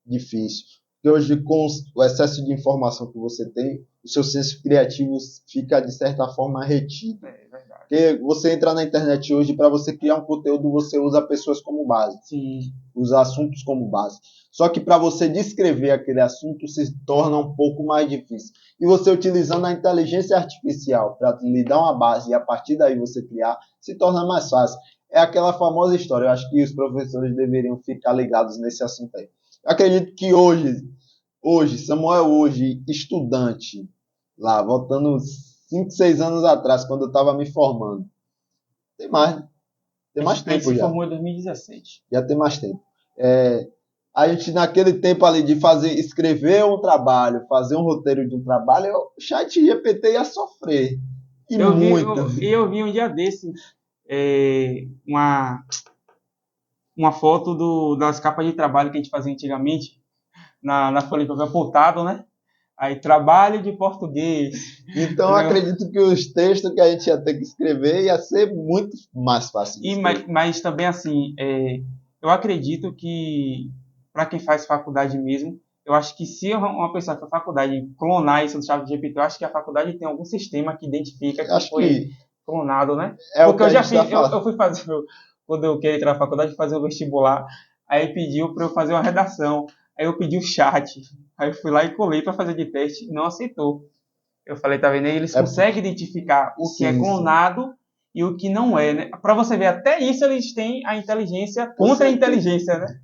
difícil. Porque hoje, com o excesso de informação que você tem, o seu senso criativo fica, de certa forma, retido. É verdade. Porque você entrar na internet hoje, para você criar um conteúdo, você usa pessoas como base, Sim. usa assuntos como base. Só que para você descrever aquele assunto se torna um pouco mais difícil. E você utilizando a inteligência artificial para lhe dar uma base e a partir daí você criar, se torna mais fácil. É aquela famosa história. Eu acho que os professores deveriam ficar ligados nesse assunto aí. Eu acredito que Samuel, estudante, lá, voltando 5, 6 anos atrás, quando eu estava me formando, tem mais, tem mais A gente tempo se já. formou em 2017. Já tem mais tempo. A gente, naquele tempo ali de escrever um trabalho, fazer um roteiro de um trabalho, o chat GPT ia sofrer. E Eu vi, muito. eu vi um dia desse uma foto das capas de trabalho que a gente fazia antigamente na folha de papel apontado, né? Aí, trabalho de português. Então, eu acredito que os textos que a gente ia ter que escrever ia ser muito mais fácil de escrever. Mas também, assim, eu acredito que, para quem faz faculdade mesmo, eu acho que se uma pessoa que faz faculdade clonar isso do ChatGPT, eu acho que a faculdade tem algum sistema que identifica que Acho foi que clonado, né? é o Porque que eu a já gente está fiz, falando. eu fui fazer, quando eu queria entrar na faculdade, fazer o vestibular, aí pediu para eu fazer uma redação, aí eu pedi o chat, aí eu fui lá e colei para fazer de teste e não aceitou. Eu falei, tá vendo aí? Eles É, conseguem identificar o que é sim, sim. clonado e o que não é, né? Para você ver, até isso eles têm a inteligência Com contra a certeza. inteligência, né?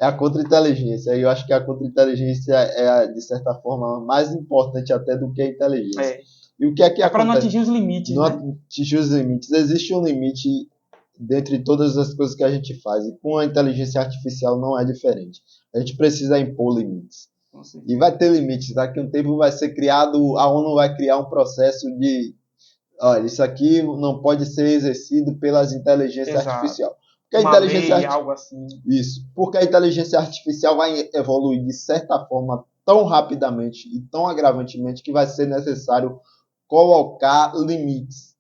É a contra-inteligência. E eu acho que a contra-inteligência é, de certa forma, mais importante até do que a inteligência. É, E o que é que para não acontece? atingir os limites, Não né? atingir os limites. Existe um limite dentre todas as coisas que a gente faz. E com a inteligência artificial não é diferente. A gente precisa impor limites. E vai ter limites. Daqui a um tempo vai ser criado, a ONU vai criar um processo de, olha, isso aqui não pode ser exercido pelas inteligências Exato. artificiais. Porque a Uma inteligência lei, algo assim. Isso, porque a inteligência artificial vai evoluir de certa forma tão rapidamente e tão agravantemente que vai ser necessário colocar limites.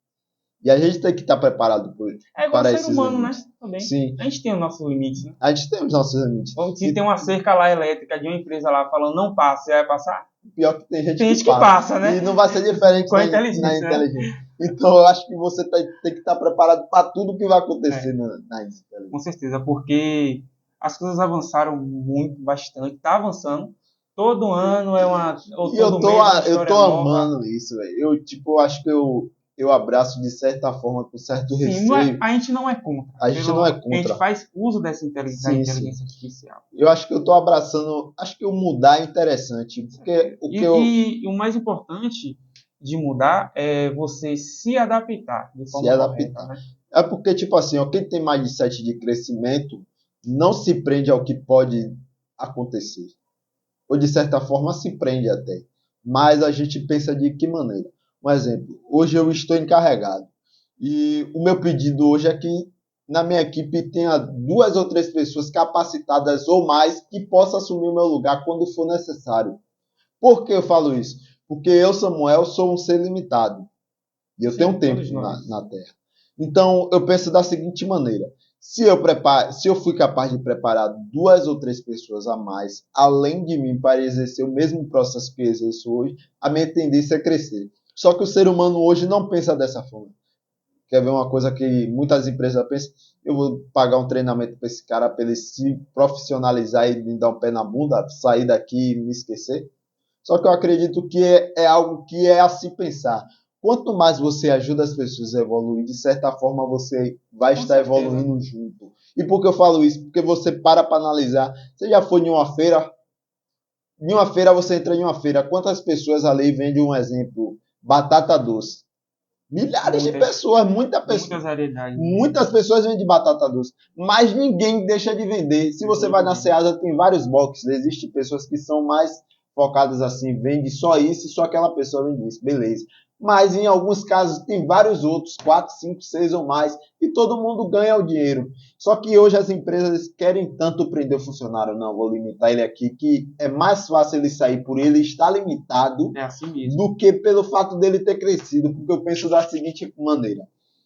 E a gente tem que estar preparado É igual para ser esses humano, né? limites. Também. Sim, A gente tem os nossos limites, né? a gente tem os nossos limites. Se tem uma cerca lá elétrica de uma empresa lá falando não passa, você vai passar? Pior que tem gente Tem que gente que passa. passa, né? E não vai ser diferente Com a na inteligência, né? inteligência. Então eu acho que você tem que estar preparado para tudo que vai acontecer na inteligência. Com certeza, porque as coisas avançaram muito, bastante, está avançando. Todo ano ou E eu todo tô, mês é uma eu história tô nova. amando isso, velho. Eu, tipo, acho que eu abraço de certa forma, com certo Sim, receio. a gente não é contra. A gente não é A gente contra. faz uso da Sim, sim. inteligência artificial. Eu acho que eu tô abraçando. Acho que o mudar é interessante. Porque o que eu. E o mais importante de mudar é você se adaptar de Se forma correta, adaptar. né? É porque, tipo assim, ó, quem tem mindset de crescimento não se prende ao que pode acontecer. Ou de certa forma se prende até. Mas a gente pensa de que maneira? Um exemplo, hoje eu estou encarregado. E o meu pedido hoje é que na minha equipe tenha 2 ou 3 pessoas capacitadas ou mais que possam assumir o meu lugar quando for necessário. Por que eu falo isso? Porque eu, Samuel, sou um ser limitado. E eu tenho Sim, um todos tempo nós. na Terra. Então, eu penso da seguinte maneira. Se eu fui capaz de preparar 2 ou 3 pessoas a mais, além de mim, para exercer o mesmo processo que eu exerço hoje, a minha tendência é crescer. Só que o ser humano hoje não pensa dessa forma. Quer ver uma coisa que muitas empresas pensam? Eu vou pagar um treinamento para esse cara, para ele se profissionalizar e me dar um pé na bunda, sair daqui e me esquecer. Só que eu acredito que é algo que é a se pensar. Quanto mais você ajuda as pessoas a evoluir, de certa forma você vai Com estar certeza. evoluindo junto. E por que eu falo isso? Porque você para analisar. Você já foi em uma feira? Em uma feira, você entra em uma feira. Quantas pessoas ali vendem um exemplo? Batata doce. Milhares de pessoas, Muitas variedades. muitas pessoas vendem batata doce, mas ninguém deixa de vender. Se você vai na Ceasa, tem vários boxes. Existem pessoas que são mais focadas assim, vende só isso e só aquela pessoa vende isso, beleza. Mas em alguns casos tem vários outros, 4, 5, 6 ou mais, e todo mundo ganha o dinheiro. Só que hoje as empresas querem tanto prender o funcionário, não, vou limitar ele aqui, que é mais fácil ele sair por ele estar limitado É assim mesmo. do que pelo fato dele ter crescido, porque eu penso da seguinte maneira.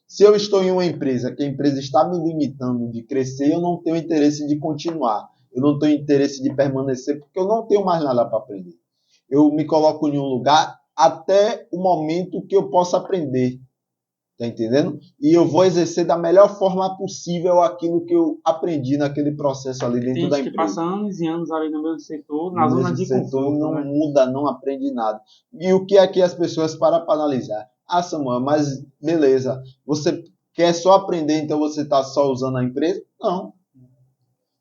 Se eu estou em uma empresa, que a empresa está me limitando de crescer, eu não tenho interesse de continuar. Eu não tenho interesse de permanecer, porque eu não tenho mais nada para aprender. Eu me coloco em um lugar até o momento que eu possa aprender. Tá entendendo? E eu vou exercer da melhor forma possível aquilo que eu aprendi naquele processo ali dentro Tem da gente que empresa. passa anos e anos ali no mesmo setor, na No zona mesmo de setor, conforto, não né? muda, não aprende nada. E o que é que as pessoas param para analisar? Ah, Samuel, mas beleza, você quer só aprender, então você está só usando a empresa? Não.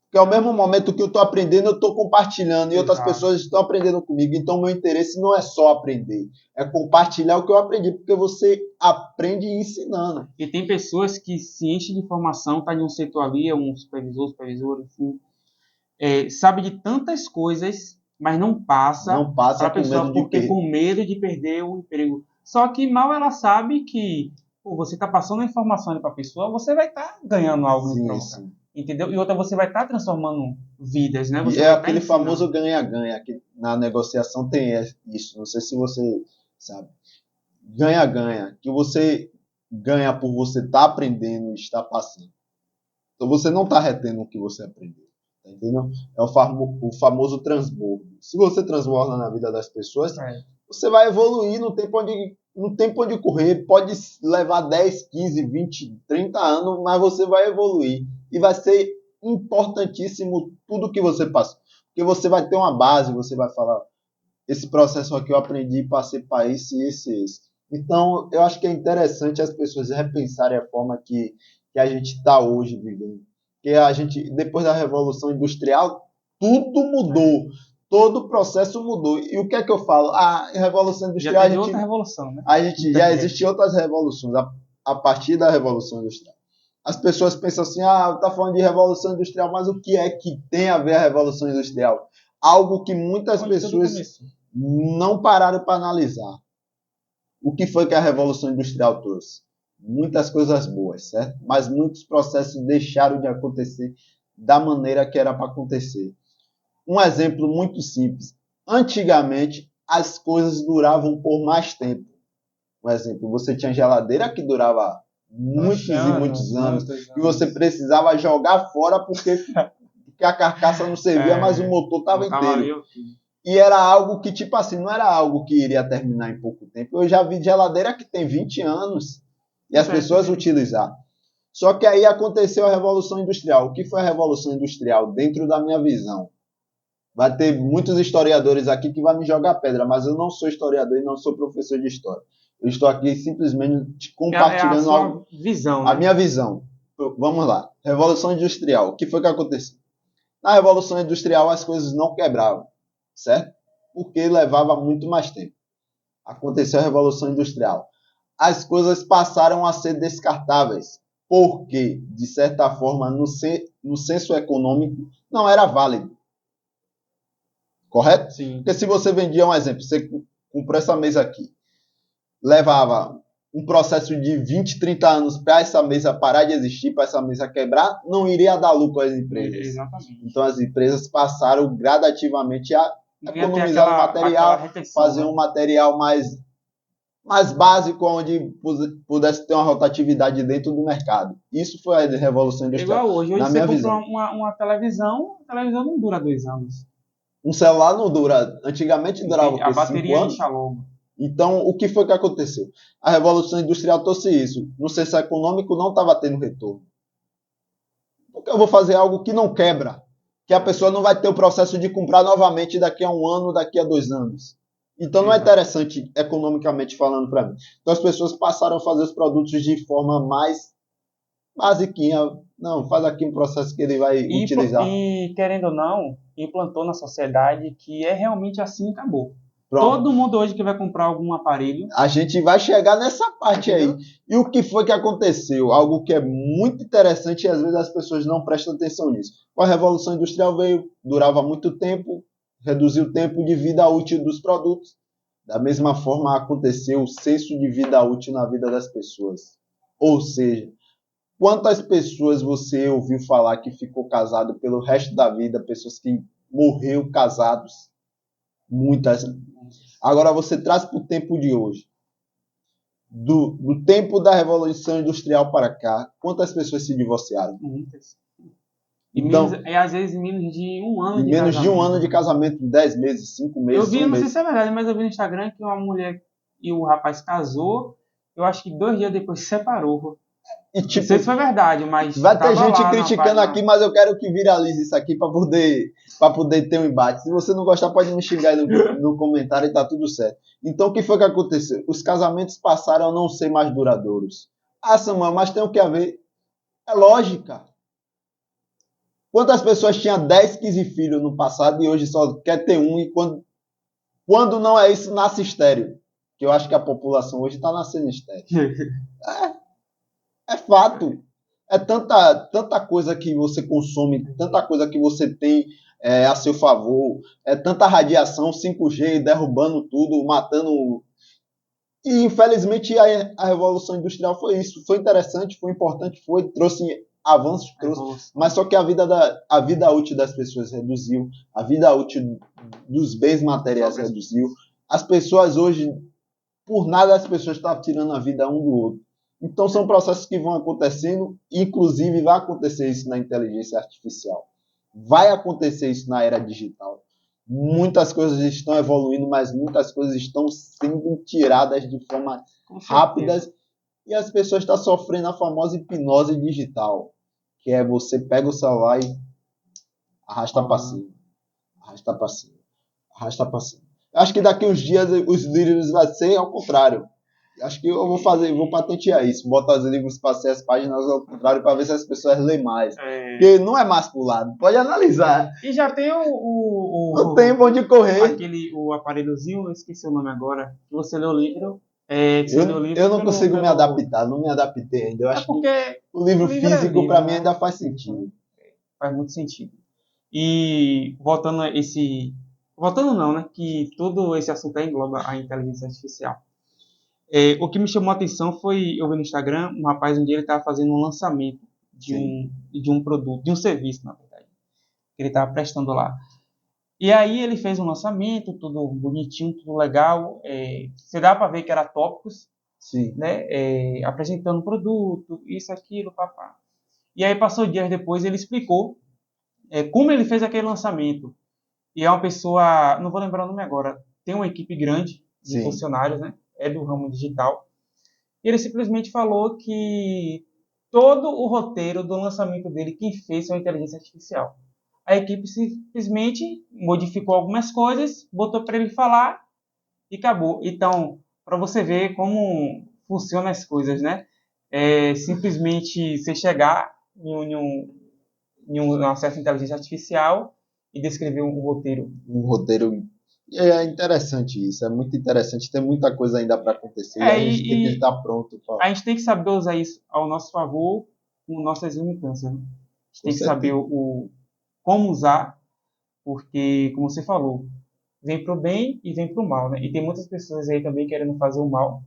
Porque ao mesmo momento que eu estou aprendendo, eu estou compartilhando e outras Exato. pessoas estão aprendendo comigo. Então, meu interesse não é só aprender, é compartilhar o que eu aprendi, porque você aprende ensinando. E tem pessoas que se enchem de informação, tá em um setor ali, é um supervisor, enfim, sabe de tantas coisas, mas não passa Não passa para a com medo pessoa de porque quê? com medo de perder o emprego. Só que mal ela sabe que você está passando a informação para a pessoa, você vai estar ganhando algo em Sim, troca. sim. Entendeu? E outra, você vai estar transformando vidas, né? E Você é vai estar aquele ensinando. famoso ganha-ganha, que na negociação tem isso. Não sei se você sabe. Ganha-ganha, que você ganha por você estar aprendendo e estar passando. Então você não está retendo o que você aprendeu. Tá entendendo? É o famoso transbordo. Se você transborda na vida das pessoas, você vai evoluir no tempo onde correr. Pode levar 10, 15, 20, 30 anos, mas você vai evoluir. E vai ser importantíssimo tudo que você passa. Porque você vai ter uma base, você vai falar, esse processo aqui eu aprendi, passei para esse. Então, eu acho que é interessante as pessoas repensarem a forma que a gente está hoje vivendo. Porque a gente, depois da Revolução Industrial, tudo mudou. Todo o processo mudou. E o que é que eu falo? A Revolução Industrial... Já teve outra revolução, né? Já existem outras revoluções a partir da Revolução Industrial. As pessoas pensam assim, tá falando de Revolução Industrial, mas o que é que tem a ver a Revolução Industrial? Algo que muitas pessoas não pararam para analisar. O que foi que a Revolução Industrial trouxe? Muitas coisas boas, certo? Mas muitos processos deixaram de acontecer da maneira que era para acontecer. Um exemplo muito simples. Antigamente, as coisas duravam por mais tempo. Um exemplo, você tinha geladeira que durava muitos anos, e você precisava jogar fora porque a carcaça não servia, mas o motor estava inteiro. E era algo que, tipo assim, não era algo que iria terminar em pouco tempo. Eu já vi geladeira que tem 20 anos e as pessoas utilizaram. Só que aí aconteceu a Revolução Industrial. O que foi a Revolução Industrial? Dentro da minha visão. Vai ter muitos historiadores aqui que vão me jogar pedra, mas eu não sou historiador e não sou professor de história. Eu estou aqui simplesmente compartilhando a minha visão. Vamos lá. Revolução Industrial. O que foi que aconteceu? Na Revolução Industrial as coisas não quebravam, certo? Porque levava muito mais tempo. Aconteceu a Revolução Industrial. As coisas passaram a ser descartáveis, porque, de certa forma, no senso econômico, não era válido. Correto? Sim. Porque se você vendia, um exemplo, você comprou essa mesa aqui, levava um processo de 20, 30 anos para essa mesa parar de existir, para essa mesa quebrar, não iria dar lucro às empresas. Exatamente. Então as empresas passaram gradativamente a economizar o material, fazer um material mais básico, onde pudesse ter uma rotatividade dentro do mercado. Isso foi a Revolução Industrial. Igual hoje você compra uma televisão, a televisão não dura 2 anos. Um celular não dura. Antigamente durava a bateria incha logo. Então, o que foi que aconteceu? A Revolução Industrial trouxe isso. No senso econômico, não estava tendo retorno. Porque eu vou fazer algo que não quebra. Que a pessoa não vai ter o processo de comprar novamente daqui a 1 ano, daqui a 2 anos. Então, não é interessante economicamente falando para mim. Então, as pessoas passaram a fazer os produtos de forma mais basiquinha. Não, faz aqui um processo que ele vai utilizar. E, querendo ou não, implantou na sociedade que é realmente assim e acabou. Pronto. Todo mundo hoje que vai comprar algum aparelho... A gente vai chegar nessa parte aí. E o que foi que aconteceu? Algo que é muito interessante e às vezes as pessoas não prestam atenção nisso. A Revolução Industrial veio, durava muito tempo, reduziu o tempo de vida útil dos produtos. Da mesma forma aconteceu o senso de vida útil na vida das pessoas. Ou seja, quantas pessoas você ouviu falar que ficou casado pelo resto da vida, pessoas que morreram casados? Muitas. Agora você traz para o tempo de hoje. Do tempo da Revolução Industrial para cá, quantas pessoas se divorciaram? Muitas. Então, às vezes menos de 1 ano de casamento. Menos de 1 ano de casamento, 10 meses, 5 meses. Eu vi, não sei se é verdade, mas eu vi no Instagram que uma mulher e o rapaz casou, eu acho que 2 dias depois se separou. E, tipo, não sei se foi verdade, mas... Vai ter gente criticando aqui, mas eu quero que viralize isso aqui para poder ter um embate. Se você não gostar, pode me xingar aí no comentário e tá tudo certo. Então, o que foi que aconteceu? Os casamentos passaram a não ser mais duradouros. Ah, Samuel, mas tem o que a ver? É lógica. Quantas pessoas tinham 10, 15 filhos no passado e hoje só quer ter um? E quando não é isso, nasce estéreo. Que eu acho que a população hoje está nascendo estéreo. É fato. É tanta coisa que você consome, tanta coisa que você tem a seu favor, é tanta radiação, 5G, derrubando tudo, matando. E, infelizmente, a Revolução Industrial foi isso. Foi interessante, foi importante, trouxe avanços, mas só que a vida útil das pessoas reduziu, a vida útil dos bens materiais reduziu. As pessoas hoje, por nada, as pessoas estão tirando a vida um do outro. Então, são processos que vão acontecendo, inclusive vai acontecer isso na inteligência artificial. Vai acontecer isso na era digital. Muitas coisas estão evoluindo, mas muitas coisas estão sendo tiradas de forma rápida e as pessoas estão sofrendo a famosa hipnose digital, que é você pega o celular e arrasta para cima, arrasta para cima, arrasta para cima. Acho que daqui uns dias os livros vai ser ao contrário. Acho que eu vou patentear isso, botar os livros para ser as páginas ao contrário para ver se as pessoas lêem mais. Porque não é mais pro lado, pode analisar. E já tem não tem onde correr. O aparelhozinho, eu esqueci o nome agora, que você lê o livro. Eu não consigo me adaptar, não me adaptei ainda. Eu acho que o livro físico para mim ainda faz sentido. Faz muito sentido. E voltando não, né? Que todo esse assunto aí engloba a inteligência artificial. O que me chamou a atenção foi, eu vi no Instagram, um rapaz, um dia ele estava fazendo um lançamento de um produto, de um serviço, na verdade, que ele estava prestando lá. E aí ele fez um lançamento, tudo bonitinho, tudo legal. Você dá para ver que era tópicos, né? Apresentando o produto, isso, aquilo, papá. E aí passou dias depois, ele explicou como ele fez aquele lançamento. E é uma pessoa, não vou lembrar o nome agora, tem uma equipe grande de funcionários, né? É do ramo digital. E ele simplesmente falou que todo o roteiro do lançamento dele, quem fez foi a inteligência artificial. A equipe simplesmente modificou algumas coisas, botou para ele falar e acabou. Então, para você ver como funcionam as coisas, né? Simplesmente você chegar em uma certa inteligência artificial e descrever um roteiro. Um roteiro. É interessante isso, é muito interessante, tem muita coisa ainda para acontecer e a gente tem que estar pronto. A gente tem que saber usar isso ao nosso favor, com nossas limitâncias. Né? A gente tem que saber como usar, porque, como você falou, vem para o bem e vem para o mal. Né? E tem muitas pessoas aí também querendo fazer o mal,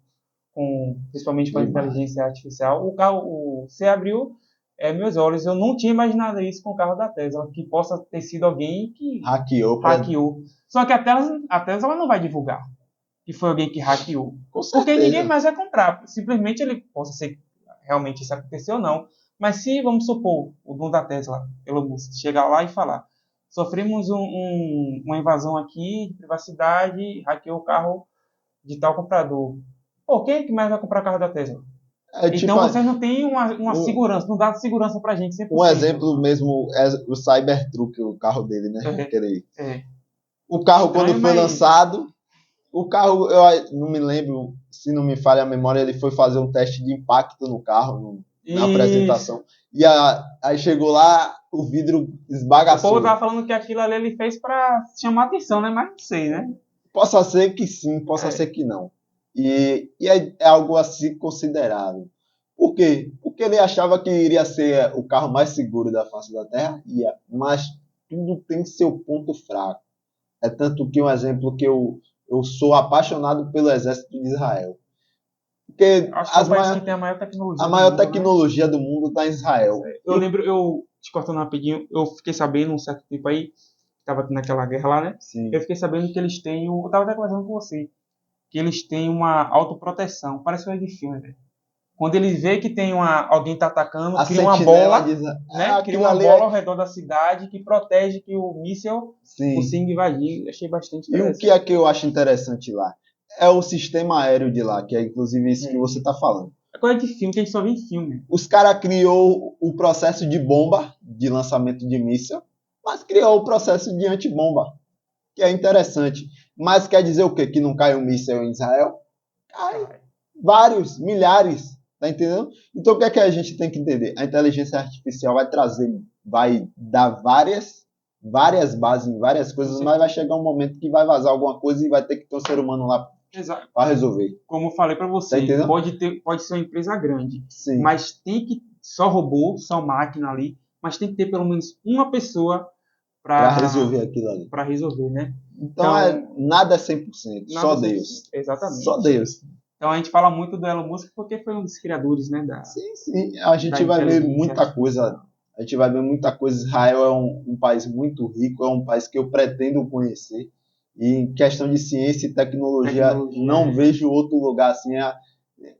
principalmente com a inteligência artificial. Você abriu meus olhos, eu não tinha imaginado isso com o carro da Tesla, que possa ter sido alguém que hackeou. Só que a Tesla ela não vai divulgar que foi alguém que hackeou. Porque ninguém mais vai comprar. Simplesmente ele possa ser realmente isso aconteceu ou não. Mas se, vamos supor, o dono da Tesla, Elon Musk, chegar lá e falar: sofremos uma invasão aqui de privacidade, hackeou o carro de tal comprador. Pô, quem é que mais vai comprar o carro da Tesla? Então vocês não têm uma segurança, não dá segurança pra gente 100%. Um exemplo mesmo é o Cybertruck, o carro dele, né? O carro, quando foi lançado, o carro, eu não me lembro, se não me falha a memória, ele foi fazer um teste de impacto no carro, na apresentação. E aí chegou lá, o vidro esbagaçou. O povo tava falando que aquilo ali ele fez pra chamar atenção, né? Mas não sei, né? Possa ser que sim, possa ser que não. E é algo assim considerável. Por quê? Porque ele achava que iria ser o carro mais seguro da face da Terra, mas tudo tem seu ponto fraco. É tanto que um exemplo que eu sou apaixonado pelo exército de Israel. Porque que tem a maior tecnologia. A maior tecnologia do mundo está em Israel. Eu lembro, te cortando rapidinho, eu fiquei sabendo um certo tempo aí, estava naquela guerra lá, né? Sim. Eu fiquei sabendo que eles têm, eu estava até conversando com você, que eles têm uma autoproteção. Parece coisa de filme, velho. Quando eles vê que tem alguém tá atacando, cria uma bola, né? Cria uma bola ao redor da cidade que protege que o míssil consiga invadir. Eu achei bastante interessante. E o que eu acho interessante lá? É o sistema aéreo de lá, que é inclusive isso que você tá falando. É coisa de filme, que a gente só vê em filme. Os caras criou o processo de bomba, de lançamento de míssil, mas criou o processo de antibomba, que é interessante. Mas quer dizer o quê? Que não cai um míssil em Israel? Cai. Vários, milhares. Tá entendendo? Então o que é que a gente tem que entender? A inteligência artificial vai dar várias bases em várias coisas, mas vai chegar um momento que vai vazar alguma coisa e vai ter que ter um ser humano lá para resolver. Como eu falei para você, tá pode ser uma empresa grande, sim, mas tem que só robô, só máquina ali, mas tem que ter pelo menos uma pessoa para resolver aquilo ali. Para resolver, né? Então nada é 100%, só Deus. Exatamente. Só Deus. Então a gente fala muito do Elon Musk porque foi um dos criadores, né, Sim, a gente da vai ver inteligência muita coisa. artificial. A gente vai ver muita coisa. Israel é um país muito rico, é um país que eu pretendo conhecer. E em questão de ciência e tecnologia, Tecnologia, não vejo outro lugar assim.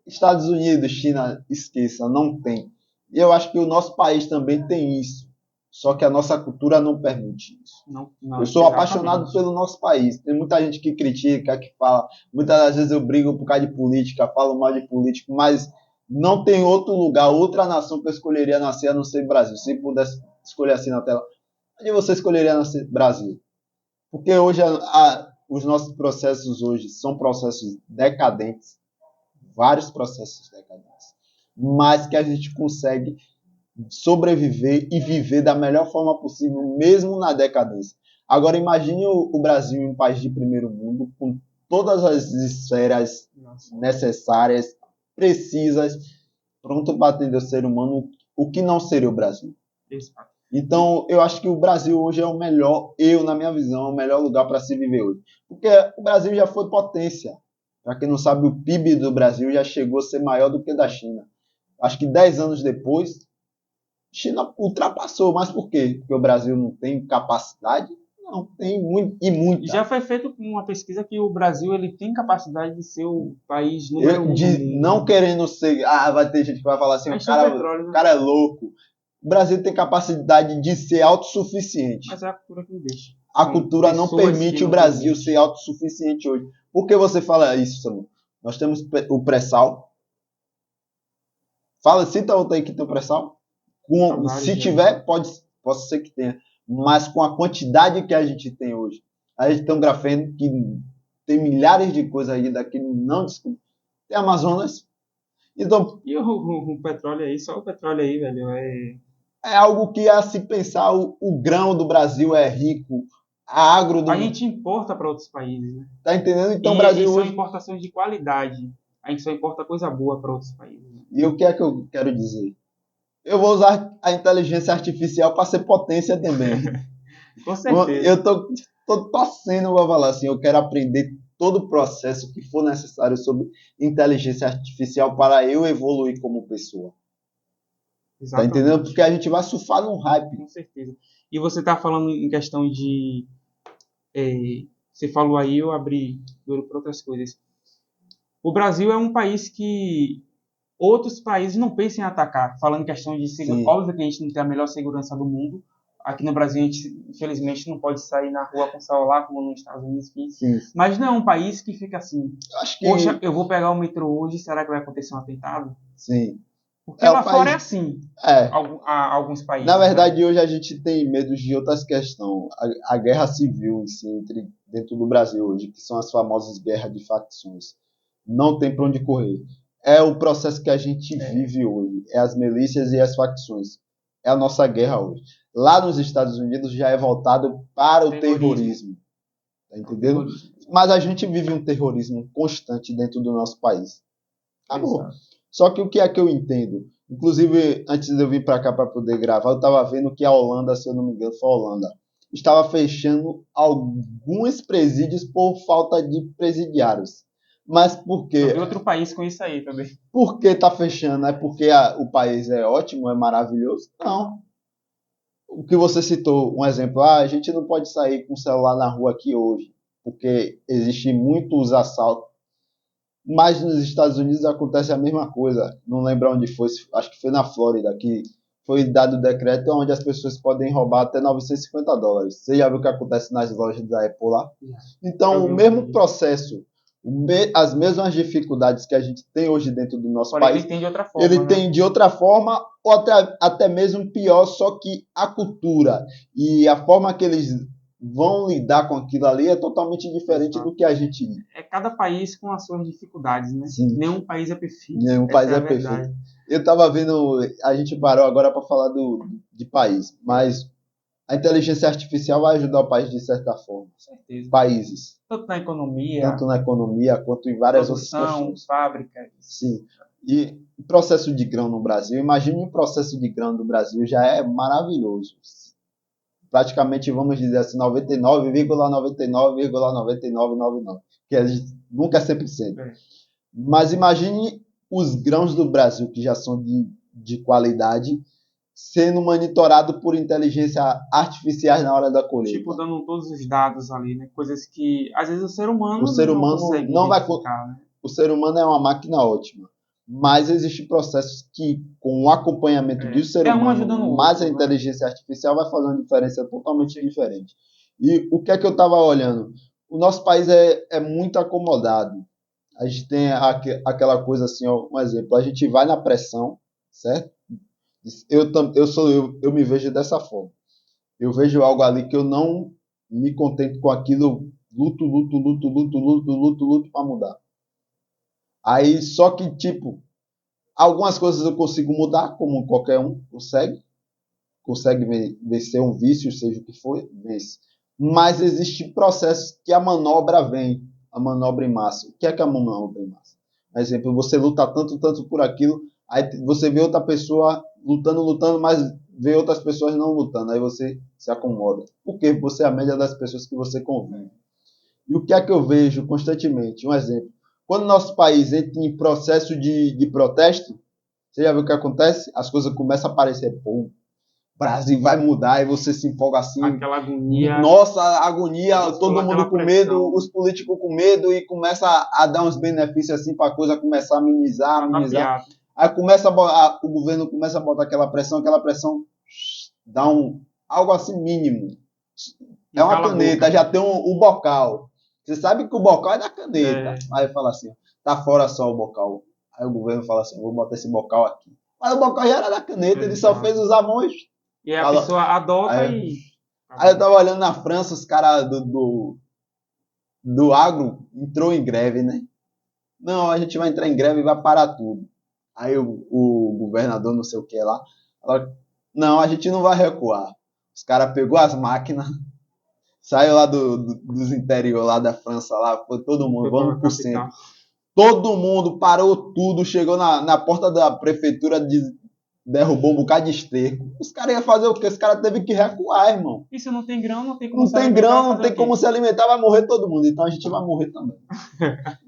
Estados Unidos, China, esqueça, não tem. E eu acho que o nosso país também tem isso. Só que a nossa cultura não permite isso. não, Eu não, sou apaixonado exatamente. pelo nosso país. Tem muita gente que critica, que fala. Muitas das vezes eu brigo por causa de política, falo mal de político, mas não tem outro lugar, outra nação que eu escolheria nascer a não ser Brasil. Se pudesse escolher assim na tela, onde você escolheria nascer? Brasil. Porque hoje os nossos processos hoje são processos decadentes, vários processos decadentes, mas que a gente consegue sobreviver e viver da melhor forma possível, mesmo na decadência. Agora imagine o Brasil um país de primeiro mundo, com todas as esferas necessárias, precisas, pronto para atender o ser humano, o que não seria o Brasil. Exato. Então, eu acho que o Brasil hoje é o melhor, na minha visão, é o melhor lugar para se viver hoje. Porque o Brasil já foi potência. Para quem não sabe, o PIB do Brasil já chegou a ser maior do que o da China. Acho que 10 anos depois, China ultrapassou, mas por quê? Porque o Brasil não tem capacidade? Não, tem muito, e muita. Já foi feita uma pesquisa que o Brasil ele tem capacidade de ser o país número 1 do mundo. Não querendo ser. Vai ter gente que vai falar assim: o cara é louco. O Brasil tem capacidade de ser autossuficiente. Mas é a cultura que não deixa. A cultura não permite o Brasil ser autossuficiente hoje. Por que você fala isso, Samu? Nós temos o pré-sal. Cita outra aí que tem o pré-sal. Se tiver, pode ser que tenha. Mas com a quantidade que a gente tem hoje. A gente tem um grafeno que tem milhares de coisas aí daqui, não desculpa. Tem Amazonas. Então, e o petróleo aí, só o petróleo aí, velho, é algo que a se pensar, o grão do Brasil é rico, a agro do... A gente importa para outros países, né? Tá entendendo? Então, o Brasil são hoje... importações de qualidade. A gente só importa coisa boa para outros países. Né? E o que é que eu quero dizer? Eu vou usar a inteligência artificial para ser potência também. Com certeza. Eu tô torcendo para falar assim, eu quero aprender todo o processo que for necessário sobre inteligência artificial para eu evoluir como pessoa. Exatamente. Tá entendendo? Porque a gente vai surfar num hype. Com certeza. E você tá falando em questão de... você falou aí, eu abri para outras coisas. O Brasil é um país que outros países não pensam em atacar. Falando em questão de segurança. Óbvio que a gente não tem a melhor segurança do mundo. Aqui no Brasil, a gente, infelizmente, não pode sair na rua com celular, como nos Estados Unidos. Mas não é um país que fica assim, poxa, eu vou pegar o metrô hoje, será que vai acontecer um atentado? Sim. Porque lá fora é assim, alguns países. Na verdade, hoje a gente tem medo de outras questões. A guerra civil em si, dentro do Brasil hoje, que são as famosas guerras de facções. Não tem para onde correr. É o processo que a gente vive hoje. É as milícias e as facções. É a nossa guerra hoje. Lá nos Estados Unidos já é voltado para o terrorismo. Tá entendendo? Mas a gente vive um terrorismo constante dentro do nosso país. Acabou. Só que o que é que eu entendo? Inclusive, antes de eu vir para cá para poder gravar, eu estava vendo que a Holanda, se eu não me engano, foi a Holanda, estava fechando alguns presídios por falta de presidiários. Mas por quê? Eu vi outro país com isso aí também. Por que está fechando? É porque o país é ótimo, é maravilhoso? Não. O que você citou, um exemplo, a gente não pode sair com o celular na rua aqui hoje, porque existe muitos assaltos. Mas nos Estados Unidos acontece a mesma coisa. Não lembro onde foi, acho que foi na Flórida, que foi dado o decreto onde as pessoas podem roubar até $950. Você já viu o que acontece nas lojas da Apple lá? Então, o mesmo processo, as mesmas dificuldades que a gente tem hoje dentro do nosso país, ele tem de outra forma. Ele tem de outra forma, ou até mesmo pior, só que a cultura e a forma que eles vão lidar com aquilo ali é totalmente diferente do que a gente... É cada país com as suas dificuldades, né? Sim. Nenhum país é perfeito. Nenhum país é perfeito. Eu estava vendo, a gente parou agora para falar de país, mas a inteligência artificial vai ajudar o país de certa forma. Com certeza. Países. Tanto na economia quanto em várias outras questões. Fábricas. Sim. E o processo de grão no Brasil, imagine o processo de grão do Brasil, já é maravilhoso. Praticamente, vamos dizer assim, 99,99,9999, que a gente nunca é 100%. Mas imagine os grãos do Brasil, que já são de qualidade, sendo monitorado por inteligência artificial na hora da colheita. Tipo, dando todos os dados ali, né? Coisas que às vezes o ser O humano ser não humano consegue não vai. identificar, né? O ser humano é uma máquina ótima, mas existem processos que, com o acompanhamento do ser É um humano, ajudando o mais a outro, né? inteligência artificial vai fazer uma diferença totalmente diferente. E o que é que eu estava olhando? O nosso país é muito acomodado. A gente tem aquela coisa assim, ó, um exemplo, a gente vai na pressão, certo? Eu me vejo dessa forma. Eu vejo algo ali que eu não me contento com aquilo, luto para mudar. Aí, só que, tipo, algumas coisas eu consigo mudar, como qualquer um consegue vencer um vício, seja o que for, vence. Mas existe processos que a manobra vem, a manobra em massa. O que é a manobra em massa? Por exemplo, você luta tanto por aquilo, aí você vê outra pessoa lutando, mas vê outras pessoas não lutando, aí você se acomoda. Porque você é a média das pessoas que você convive. E o que é que eu vejo constantemente? Um exemplo. Quando nosso país entra em processo de protesto, você já viu o que acontece? As coisas começam a aparecer. Pô, o Brasil vai mudar e você se empolga assim. Aquela agonia. Nossa, agonia, todo mundo com pressão. medo, os políticos com medo e começa a dar uns benefícios assim para a coisa começar a amenizar. Aí o governo começa a botar aquela pressão dá algo assim mínimo. É uma caneta, já tem o bocal. Você sabe que o bocal é da caneta. Aí fala assim, tá fora só o bocal. Aí o governo fala assim, vou botar esse bocal aqui. Mas o bocal já era da caneta, ele só fez os amões. E a pessoa adota Aí eu tava olhando na França, os caras do agro entrou em greve, né? Não, a gente vai entrar em greve e vai parar tudo. Aí o governador, não sei o que lá, falou, não, a gente não vai recuar. Os caras pegou as máquinas, saiu lá dos interior lá da França, lá, foi todo mundo, vamos pro centro. Todo mundo parou tudo, chegou na porta da prefeitura, derrubou um bocado de esterco. Os caras iam fazer o quê? Os caras teve que recuar, irmão. E se não tem grão, não tem como se alimentar. Não tem grão, não tem como se alimentar, vai morrer todo mundo. Então a gente vai morrer também.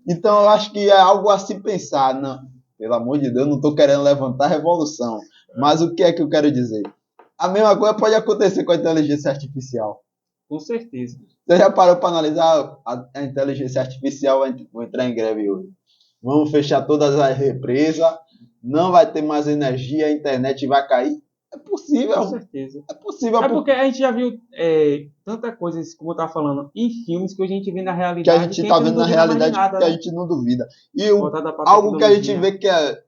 Então eu acho que é algo a se pensar. Não, pelo amor de Deus, não estou querendo levantar a revolução. Mas o que é que eu quero dizer? A mesma coisa pode acontecer com a inteligência artificial. Com certeza. Você já parou para analisar a inteligência artificial? Vou entrar em greve hoje. Vamos fechar todas as represas, não vai ter mais energia, a internet vai cair. É possível. Com certeza. É possível. É porque a gente já viu tanta coisa, como eu estava falando, em filmes que a gente vê na realidade. Que a gente está vendo na realidade nada, que a gente não duvida. E algo que a gente vê que é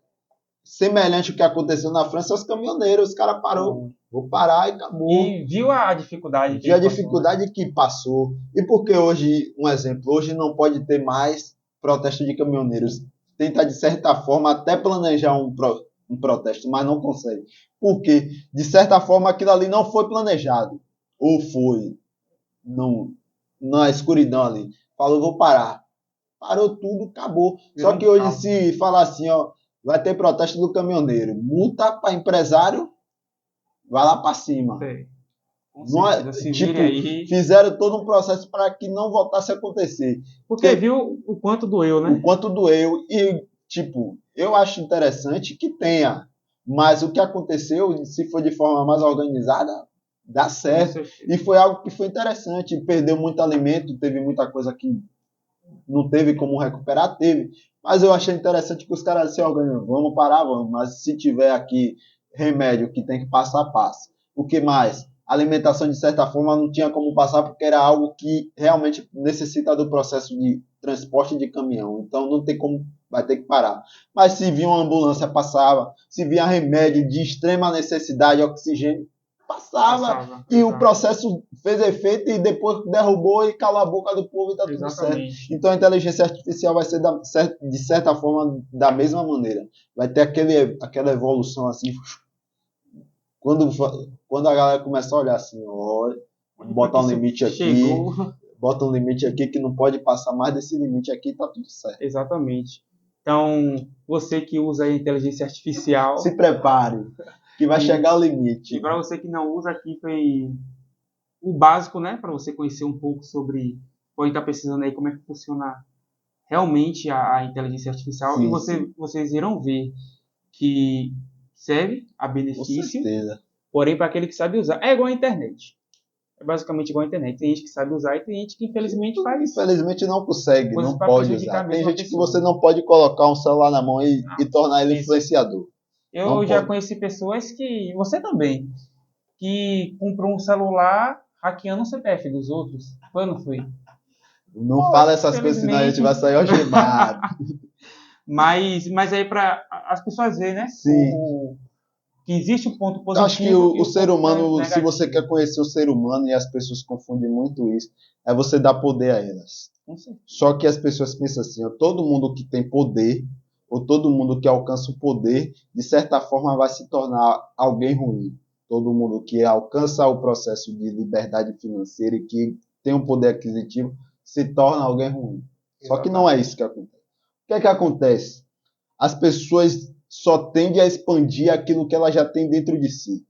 semelhante ao que aconteceu na França, os caminhoneiros. Os caras parou. Vou parar e acabou. E viu a dificuldade. Viu a dificuldade que passou. E porque hoje, um exemplo, hoje não pode ter mais protesto de caminhoneiros. Tenta, de certa forma, até planejar um protesto, mas não consegue. Porque, de certa forma, aquilo ali não foi planejado. Ou foi. Não, na escuridão ali. Falou, vou parar. Parou tudo, acabou. Só que hoje, se falar assim, ó, vai ter protesto do caminhoneiro. Multa para empresário, vai lá para cima. Sei. Não é, tipo, fizeram todo um processo para que não voltasse a acontecer. Porque viu o quanto doeu, né? O quanto doeu. E, tipo, eu acho interessante que tenha. Mas o que aconteceu, se for de forma mais organizada, dá certo. E foi algo que foi interessante. Perdeu muito alimento, teve muita coisa que não teve como recuperar, teve. Mas eu achei interessante que os caras se organizam. Vamos parar, vamos. Mas se tiver aqui remédio que tem que passar, passa. O que mais? A alimentação, de certa forma, não tinha como passar porque era algo que realmente necessita do processo de transporte de caminhão. Então não tem como, vai ter que parar. Mas se via uma ambulância, passava. Se via remédio de extrema necessidade, oxigênio, passava. E o processo fez efeito e depois derrubou e calou a boca do povo e está tudo certo. Então a inteligência artificial vai ser, de certa forma, da mesma maneira. Vai ter aquela evolução assim. Quando a galera começar a olhar assim, olha, botar um limite aqui, bota um limite aqui que não pode passar mais desse limite aqui, tá tudo certo. Exatamente. Então, você que usa a inteligência artificial, se prepare, que vai chegar o limite. E para você que não usa, aqui foi o básico, né, para você conhecer um pouco sobre, pode estar precisando aí como é que funciona realmente a inteligência artificial Sim, e vocês irão ver que serve a Com benefício, certeza. porém para aquele que sabe usar. É igual a internet. É basicamente igual a internet. Tem gente que sabe usar e tem gente que infelizmente faz Infelizmente não consegue, coisas não para pode prejudicar usar. a Tem mesma gente que pessoa. você não pode colocar um celular na mão e Não, tornar ele isso. influenciador. Eu Não já pode. conheci pessoas que, você também, que comprou um celular hackeando o CPF dos outros. Foi ou não foi? Não fala essas coisas, senão a gente Infelizmente. vai sair algemado. Mas aí para as pessoas verem, né? Sim. Que existe um ponto Eu acho que positivo e o um ser ponto humano, se você negativo. quer conhecer o ser humano, e as pessoas confundem muito isso, é você dar poder a elas. Com certeza. Só que as pessoas pensam assim, ó, todo mundo que tem poder, ou todo mundo que alcança o poder, de certa forma vai se tornar alguém ruim. Todo mundo que alcança o processo de liberdade financeira e que tem um poder aquisitivo, se torna alguém ruim. Só que não é isso que acontece. O que é que acontece? As pessoas só tendem a expandir aquilo que elas já têm dentro de si.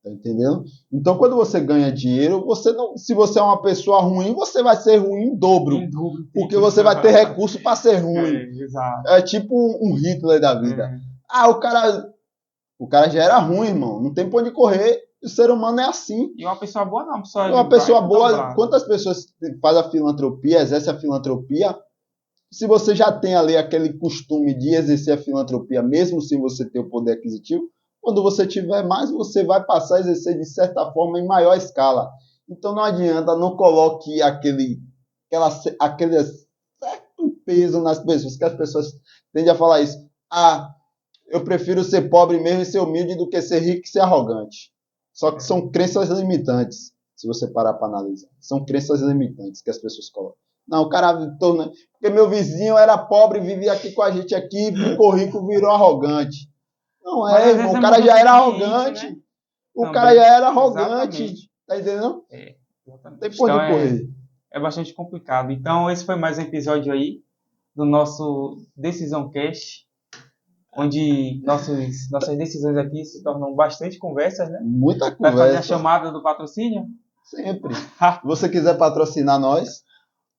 Tá entendendo? Então, quando você ganha dinheiro, você não, se você é uma pessoa ruim, você vai ser ruim em dobro. Em dobro. Porque você vai ter recurso para ser ruim. Exato. É tipo um Hitler da vida. Ah, o cara já era ruim, irmão. Não tem pra onde correr. O ser humano é assim. E uma pessoa boa não, uma pessoa Uma pessoa boa, dobrar. quantas pessoas fazem a filantropia, exercem a filantropia? Se você já tem ali aquele costume de exercer a filantropia, mesmo sem você ter o poder aquisitivo, quando você tiver mais, você vai passar a exercer de certa forma em maior escala. Então não adianta, não coloque aquele certo peso nas pessoas, que as pessoas tendem a falar isso. Ah, eu prefiro ser pobre mesmo e ser humilde do que ser rico e ser arrogante. Só que são crenças limitantes, se você parar para analisar. São crenças limitantes que as pessoas colocam. Não, o cara torna. Porque meu vizinho era pobre, vivia aqui com a gente aqui, ficou rico, virou arrogante. Não Mas é, às irmão. vezes O é cara muito já era conveniente, arrogante. né? O Também. cara já era arrogante. Exatamente. Tá entendendo? Exatamente. Tem por onde correr. É bastante complicado. Então, esse foi mais um episódio aí do nosso Decisão Cast, onde nossas decisões aqui se tornam bastante conversas, né? Muita Vai fazer a conversa. chamada do patrocínio? Sempre. Se você quiser patrocinar nós,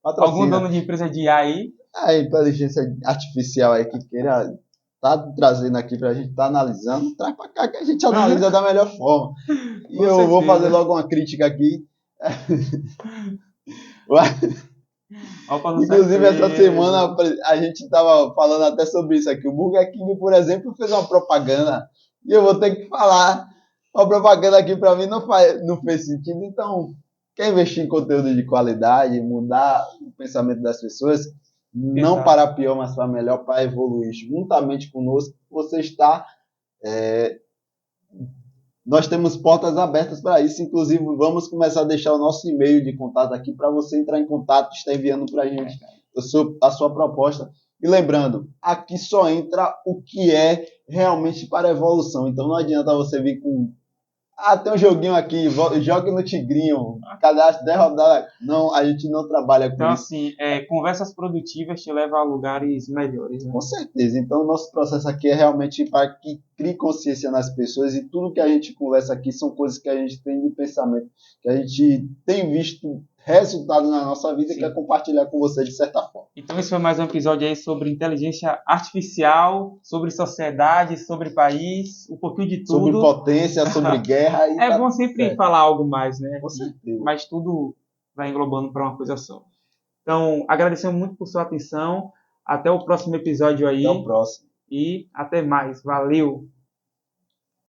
Algum patrocina. dono de empresa de IA aí? A inteligência artificial aí que queira tá trazendo aqui pra gente tá analisando, traz pra cá que a gente analisa da melhor forma. E Com eu certeza. vou fazer logo uma crítica aqui. Opa, com Inclusive, essa certeza. semana a gente estava falando até sobre isso aqui. O Burger King, por exemplo, fez uma propaganda. E eu vou ter que falar. Uma propaganda aqui para mim não fez sentido. Então, quer investir em conteúdo de qualidade, mudar o pensamento das pessoas, não Exato. para pior, mas para melhor, para evoluir juntamente conosco, você está. Nós temos portas abertas para isso. Inclusive, vamos começar a deixar o nosso e-mail de contato aqui para você entrar em contato, estar enviando para a gente a sua proposta. E lembrando, aqui só entra o que é realmente para a evolução. Então não adianta você vir com tem um joguinho aqui, jogue no Tigrinho, cadastro 10 rodadas. Não, a gente não trabalha com Então, isso. assim, conversas produtivas te levam a lugares melhores, né? Com certeza. Então, o nosso processo aqui é realmente para que crie consciência nas pessoas e tudo que a gente conversa aqui são coisas que a gente tem de pensamento, que a gente tem visto resultado na nossa vida. Sim. E quer compartilhar com você de certa forma. Então, esse foi mais um episódio aí sobre inteligência artificial, sobre sociedade, sobre país, um pouquinho de tudo. Sobre potência, sobre guerra. É bom sempre falar algo mais, né? Com certeza. Mas tudo vai englobando para uma coisa só. Então, agradecemos muito por sua atenção. Até o próximo episódio aí. Até o próximo. E até mais. Valeu!